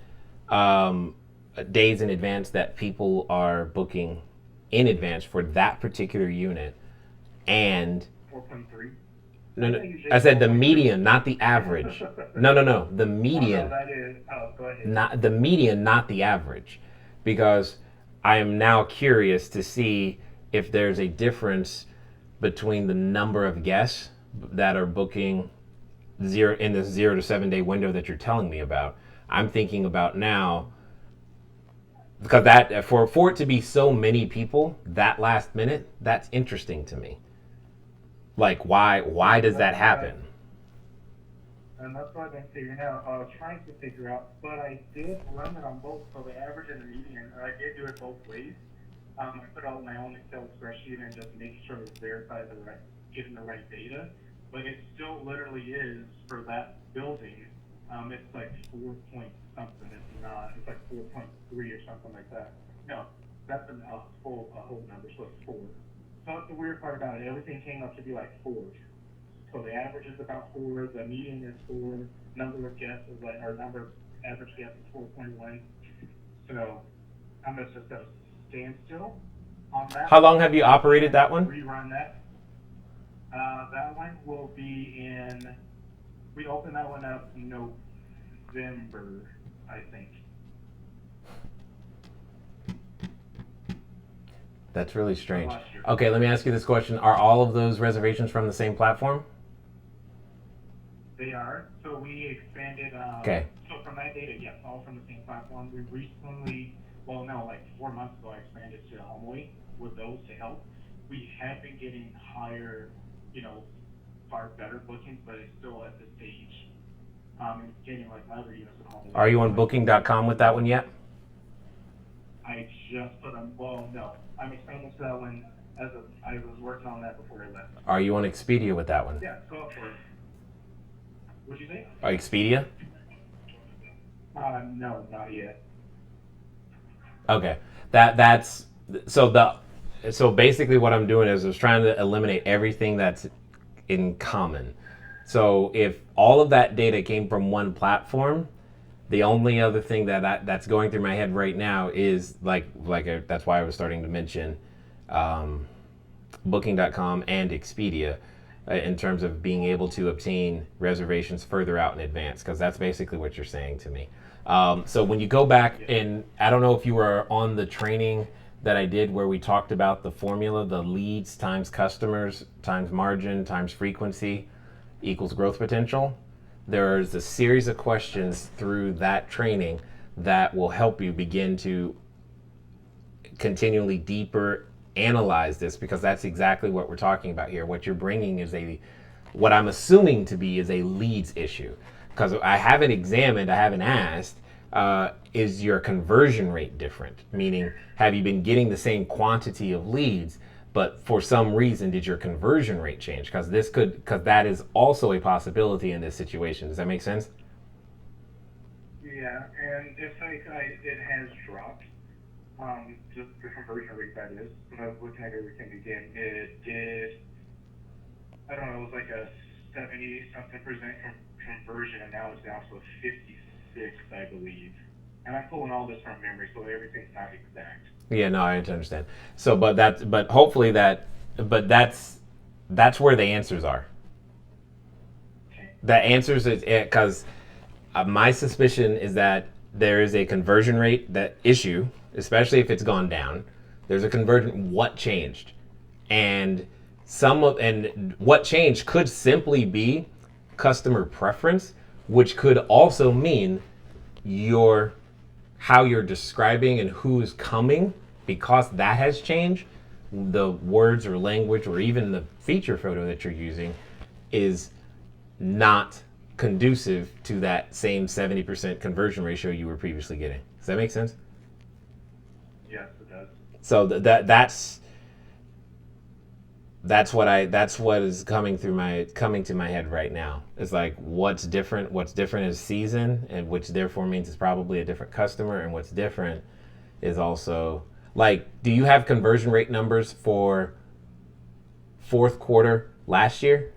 S6: days in advance that people are booking in advance for that particular unit, and
S9: 4.3.
S6: no, I said the median, not the average. No, the median.
S9: Oh, no, that is. Oh, go ahead.
S6: Not the median, not the average, because I am now curious to see if there's a difference between the number of guests that are booking in the 0 to 7 day window that you're telling me about. I'm thinking about now, because that for it to be so many people that last minute, that's interesting to me. Like, why does that happen?
S9: And that's what I've been figuring out, trying to figure out. But I did run it on both, so the average and the median. I did do it both ways. I put out my own Excel spreadsheet and just make sure it's verified getting the right data. But it still literally is for that building. It's like 4 point something. It's not. It's like 4.3 or something like that. No, that's a whole number, so it's 4. So that's the weird part about it. Everything came up to be like 4. So the average is about 4. The median is 4. Number of guests is number of average guests is 4.1. So I'm just at a standstill on that.
S6: How long have you operated that one?
S9: Rerun that. That one will be in. We opened that one up in November, I think.
S6: That's really strange. Okay, let me ask you this question. Are all of those reservations from the same platform?
S9: They are. So we expanded.
S6: Okay.
S9: So from that data, yes, all from the same platform. We recently, like 4 months ago, I expanded to HomeAway with those to help. We have been getting higher, far better bookings, but it's still at the stage. It's getting like other units at HomeAway.
S6: Are you on Booking.com with that one yet?
S9: I just put them. Well, no. I'm expanding to that one I was working on that before I left.
S6: Are you on Expedia with that one?
S9: Yeah, go up for it. What'd you say?
S6: Expedia?
S9: No, not yet.
S6: Okay. So basically what I'm doing is I was trying to eliminate everything that's in common. So if all of that data came from one platform, the only other thing that's going through my head right now is that's why I was starting to mention Booking.com and Expedia in terms of being able to obtain reservations further out in advance, because that's basically what you're saying to me. So when you go back, and I don't know if you were on the training that I did where we talked about the formula, the leads times customers times margin times frequency equals growth potential. There's a series of questions through that training that will help you begin to continually deeper analyze this, because that's exactly what we're talking about here. What you're bringing is what I'm assuming to be is a leads issue, because I haven't asked, is your conversion rate different? Meaning, have you been getting the same quantity of leads, but for some reason, did your conversion rate change? Because that is also a possibility in this situation. Does that make sense?
S9: Yeah, and it's like it has dropped. Just the conversion rate, that is. When I was looking at everything again, it did. I don't know. It was like a 70-something% conversion, and now it's down to a 56, I believe. And I'm pulling all this from memory, so everything's not exact.
S6: Yeah, no, I understand. So, but that's where the answers are.
S9: Okay.
S6: The answers is because my suspicion is that there is a conversion rate issue, especially if it's gone down. There's a conversion. What changed? And what changed could simply be customer preference, which could also mean how you're describing and who's coming, because that has changed. The words or language or even the feature photo that you're using is not conducive to that same 70% conversion ratio you were previously getting. Does that make sense?
S9: Yes, it does.
S6: So that's that's what is coming to my head right now. It's like what's different is season, and which therefore means it's probably a different customer, and what's different is also like, do you have conversion rate numbers for fourth quarter last year?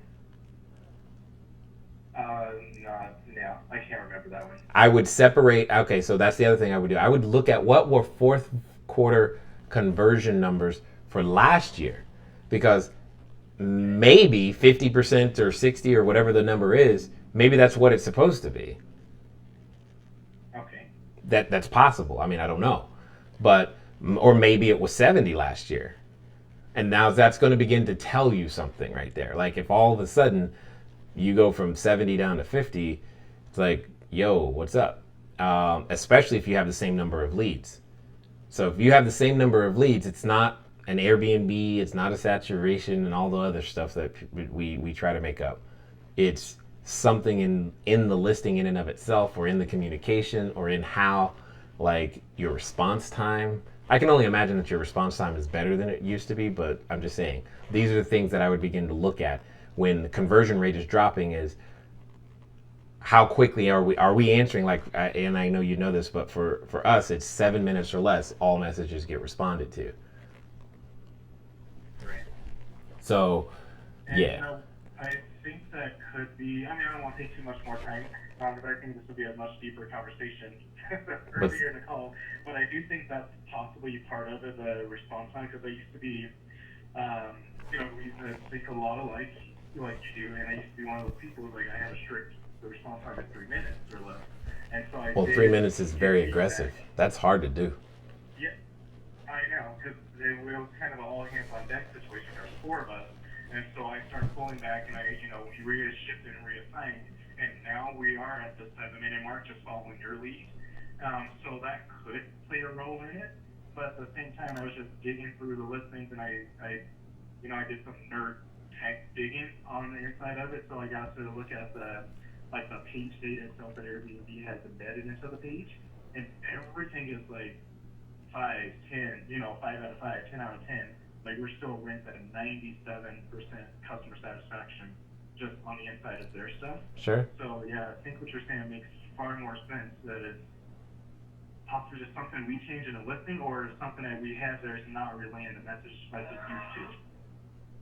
S9: No, I can't remember that one.
S6: I would separate. Okay, so that's the other thing I would do. I would look at what were fourth quarter conversion numbers for last year, because maybe 50% or 60 or whatever the number is, maybe that's what it's supposed to be.
S9: Okay.
S6: That's possible. I mean, I don't know, but or maybe it was 70 last year, and now that's going to begin to tell you something right there. Like if all of a sudden you go from 70 down to 50, it's like, yo, what's up? Especially if you have the same number of leads. So if you have the same number of leads, it's not an Airbnb, it's not a saturation and all the other stuff that we try to make up. It's something in the listing in and of itself, or in the communication, or in how, like, your response time. I can only imagine that your response time is better than it used to be, but I'm just saying, these are the things that I would begin to look at when the conversion rate is dropping, is how quickly are we answering, like, and I know you know this, but for us, it's 7 minutes or less, all messages get responded to.
S9: Right.
S6: So,
S9: And,
S6: yeah.
S9: I think that could be, I mean, I don't want to take too much more time, but I think this would be a much deeper conversation earlier in the call. But I do think that's possibly part of it, the response time, because I used to be, we used to think a lot alike, like you do, and I used to be one of those people, like, I had a strict response time at 3 minutes or less. And so
S6: Well, 3 minutes is very aggressive. That's hard to do.
S9: Yeah, I know, because it was kind of an all hands on deck situation. There's 4 of us, and so I started pulling back, and we shifted and reassigned, and now we are at the 7-minute mark, just following your lead. So that could play a role in it, but at the same time, I was just digging through the listings, and I did some nerd tech digging on the inside of it, so I got to look at the page data itself that Airbnb has embedded into the page, and everything is like 5, 10, 5 out of 5, 10 out of 10. Like, we're still ranked at a 97% customer satisfaction just on the inside of their stuff.
S6: Sure.
S9: So yeah, I think what you're saying makes far more sense, that it's possibly just something we change in a listing, or something that we have there is not relaying the message like it used to.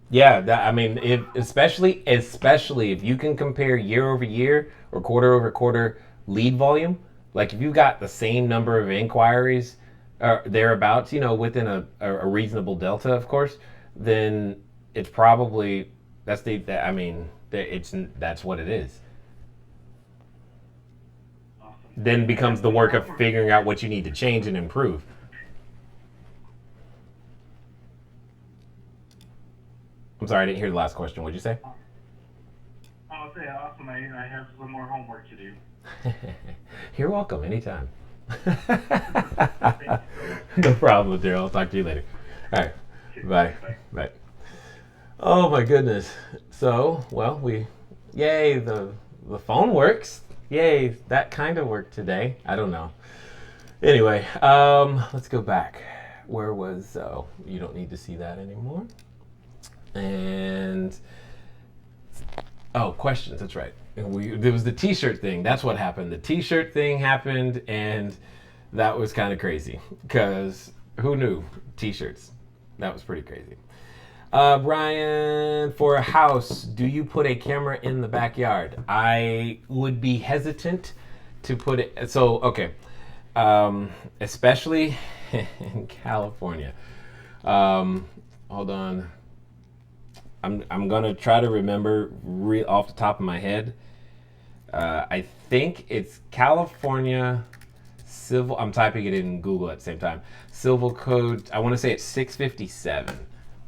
S6: Yeah, I mean, especially if you can compare year over year or quarter over quarter lead volume, like if you've got the same number of inquiries thereabouts, within a reasonable delta, of course, then it's probably that's what it is.
S9: Awesome.
S6: Then becomes the work of figuring out what you need to change and improve. I'm sorry, I didn't hear the last question. What'd you say?
S9: I'll say awesome. I have some more homework to do.
S6: You're welcome. Anytime. No problem, Daryl. I'll talk to you later. All right. Bye. Bye. Oh, my goodness. So, well, yay, the phone works. Yay, that kind of worked today. I don't know. Anyway, let's go back. Where was, you don't need to see that anymore. And questions. That's right. There was the T-shirt thing. That's what happened. The T-shirt thing happened, and that was kind of crazy because who knew T-shirts? That was pretty crazy. Brian, for a house, do you put a camera in the backyard? I would be hesitant to put it. So okay, especially in California. Hold on. I'm gonna try to remember off the top of my head. I think it's California Civil. I'm typing it in Google at the same time. Civil Code. I want to say it's 657,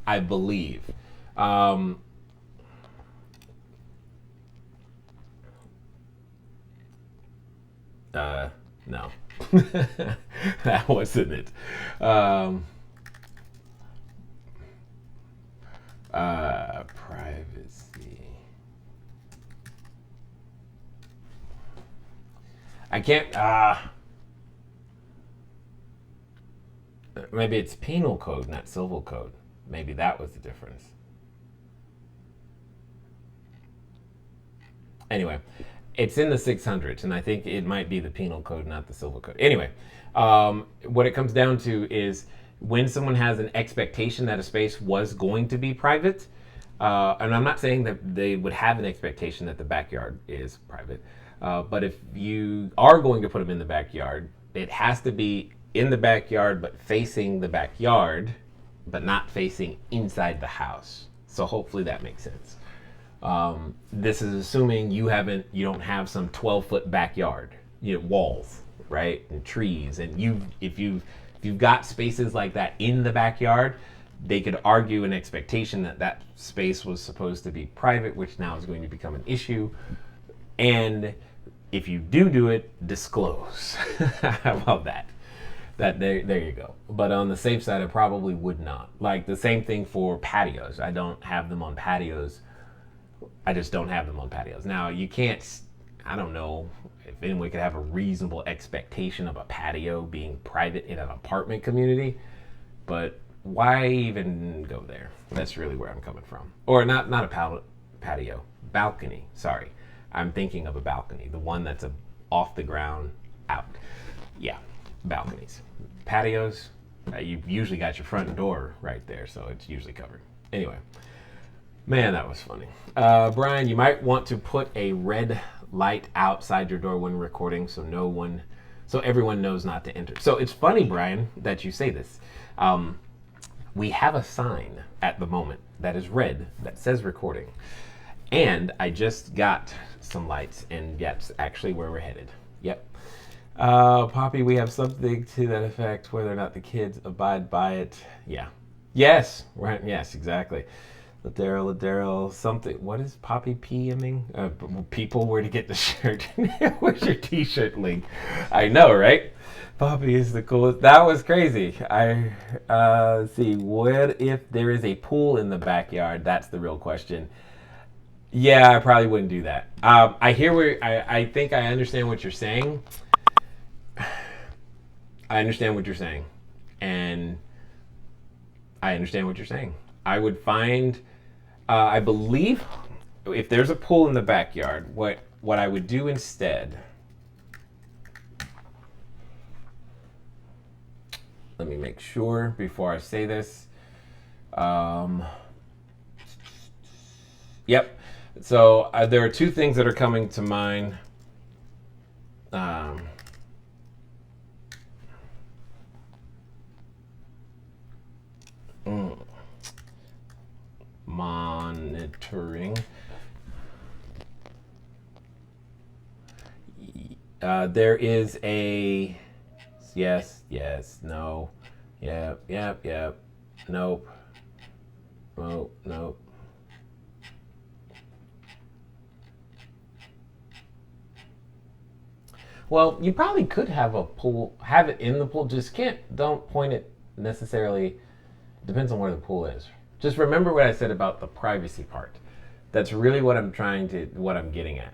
S6: I believe. No, that wasn't it. Privacy. I can't, maybe it's penal code, not civil code. Maybe that was the difference. Anyway, it's in the 600s, and I think it might be the penal code, not the civil code. Anyway, what it comes down to is when someone has an expectation that a space was going to be private, and I'm not saying that they would have an expectation that the backyard is private, but if you are going to put them in the backyard, it has to be in the backyard but facing the backyard, but not facing inside the house. So hopefully that makes sense. This is assuming you don't have some 12-foot backyard, walls, right, and trees, and if you've got spaces like that in the backyard, they could argue an expectation that space was supposed to be private, which now is going to become an issue. And if you do it, disclose. How about that? There you go. But on the safe side, I probably would not. Like the same thing for patios. I don't have them on patios. I just don't have them on patios. Now, you can't, I don't know if anyone could have a reasonable expectation of a patio being private in an apartment community, but why even go there? That's really where I'm coming from. Or not a patio, balcony, sorry. I'm thinking of a balcony, the one that's off the ground out. Yeah, balconies. Patios, you've usually got your front door right there, so it's usually covered. Anyway, man, that was funny. Brian, you might want to put a red light outside your door when recording so everyone knows not to enter. So it's funny, Brian, that you say this. We have a sign at the moment that is red that says recording. And I just got some lights, and that's actually where we're headed. Yep. Poppy, we have something to that effect, whether or not the kids abide by it. Yeah. Yes. Right. Yes, exactly. Ladero, something. What is Poppy PMing? People, where to get the shirt? Where's your t-shirt link? I know, right? Poppy is the coolest. That was crazy. Let's see. What if there is a pool in the backyard? That's the real question. Yeah, I probably wouldn't do that. I think I understand what you're saying. I understand what you're saying. And I understand what you're saying. I would find, I believe, if there's a pool in the backyard, what I would do instead, let me make sure before I say this. Yep. So there are two things that are coming to mind. Monitoring. There is a yes, no, yep, nope, nope. Well, you probably could have a pool, have it in the pool, don't point it necessarily, depends on where the pool is. Just remember what I said about the privacy part. That's really what I'm getting at.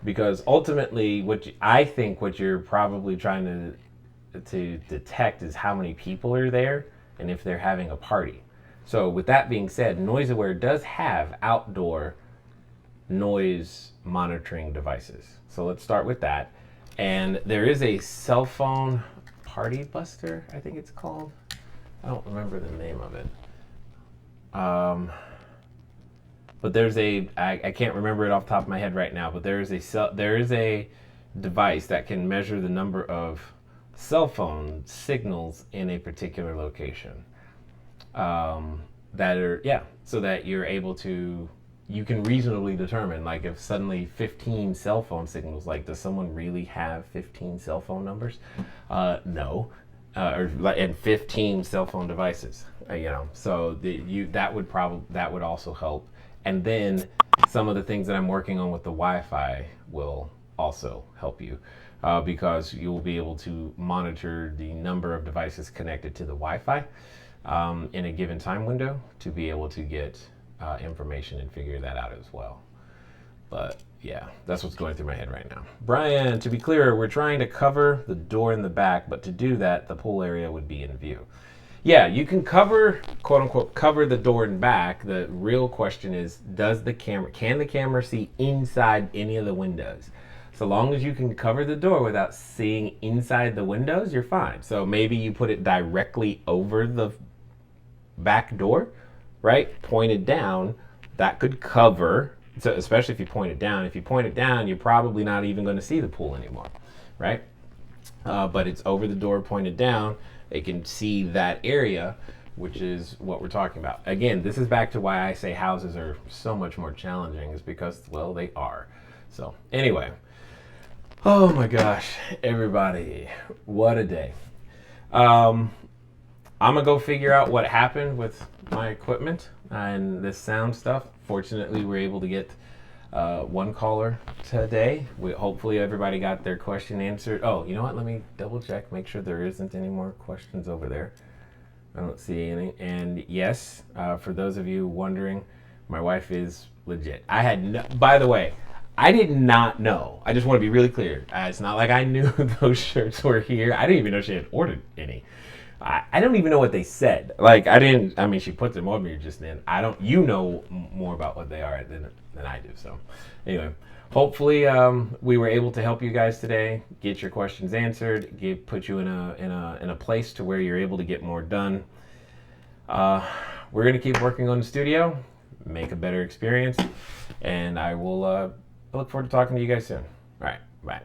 S6: Because ultimately, I think what you're probably trying to detect is how many people are there and if they're having a party. So with that being said, NoiseAware does have outdoor noise monitoring devices. So let's start with that. And there is a cell phone party buster, I think it's called. I don't remember the name of it. But there's I can't remember it off the top of my head right now, but there is a device that can measure the number of cell phone signals in a particular location. So that you're able to, you can reasonably determine, like if suddenly 15 cell phone signals, like does someone really have 15 cell phone numbers? No. And 15 cell phone devices, so that would also help. And then some of the things that I'm working on with the Wi-Fi will also help you, because you'll be able to monitor the number of devices connected to the Wi-Fi in a given time window to be able to get information and figure that out as well. But yeah, that's what's going through my head right now. Brian, to be clear, we're trying to cover the door in the back, but to do that, the pool area would be in view. Yeah, you can cover, quote unquote, cover the door and back. The real question is, can the camera see inside any of the windows? So long as you can cover the door without seeing inside the windows, you're fine. So maybe you put it directly over the back door, right? Pointed down, that could cover, so especially if you point it down. If you point it down, you're probably not even going to see the pool anymore, right? But it's over the door, pointed down. It can see that area, which is what we're talking about. Again, this is back to why I say houses are so much more challenging, is because, well, they are. So anyway, oh my gosh, everybody, what a day. I'm gonna go figure out what happened with my equipment and this sound stuff. Fortunately, we're able to get one caller today. Hopefully everybody got their question answered. Oh, you know what? Let me double check, make sure there isn't any more questions over there. I don't see any. And yes, for those of you wondering, my wife is legit. By the way, I did not know. I just want to be really clear. It's not like I knew those shirts were here. I didn't even know she had ordered any. I don't even know what they said. Like, she put them on me just then. You know more about what they are than I do. So anyway, hopefully we were able to help you guys today, get your questions answered, put you in a place to where you're able to get more done. We're going to keep working on the studio, make a better experience, and I will look forward to talking to you guys soon. All right, bye.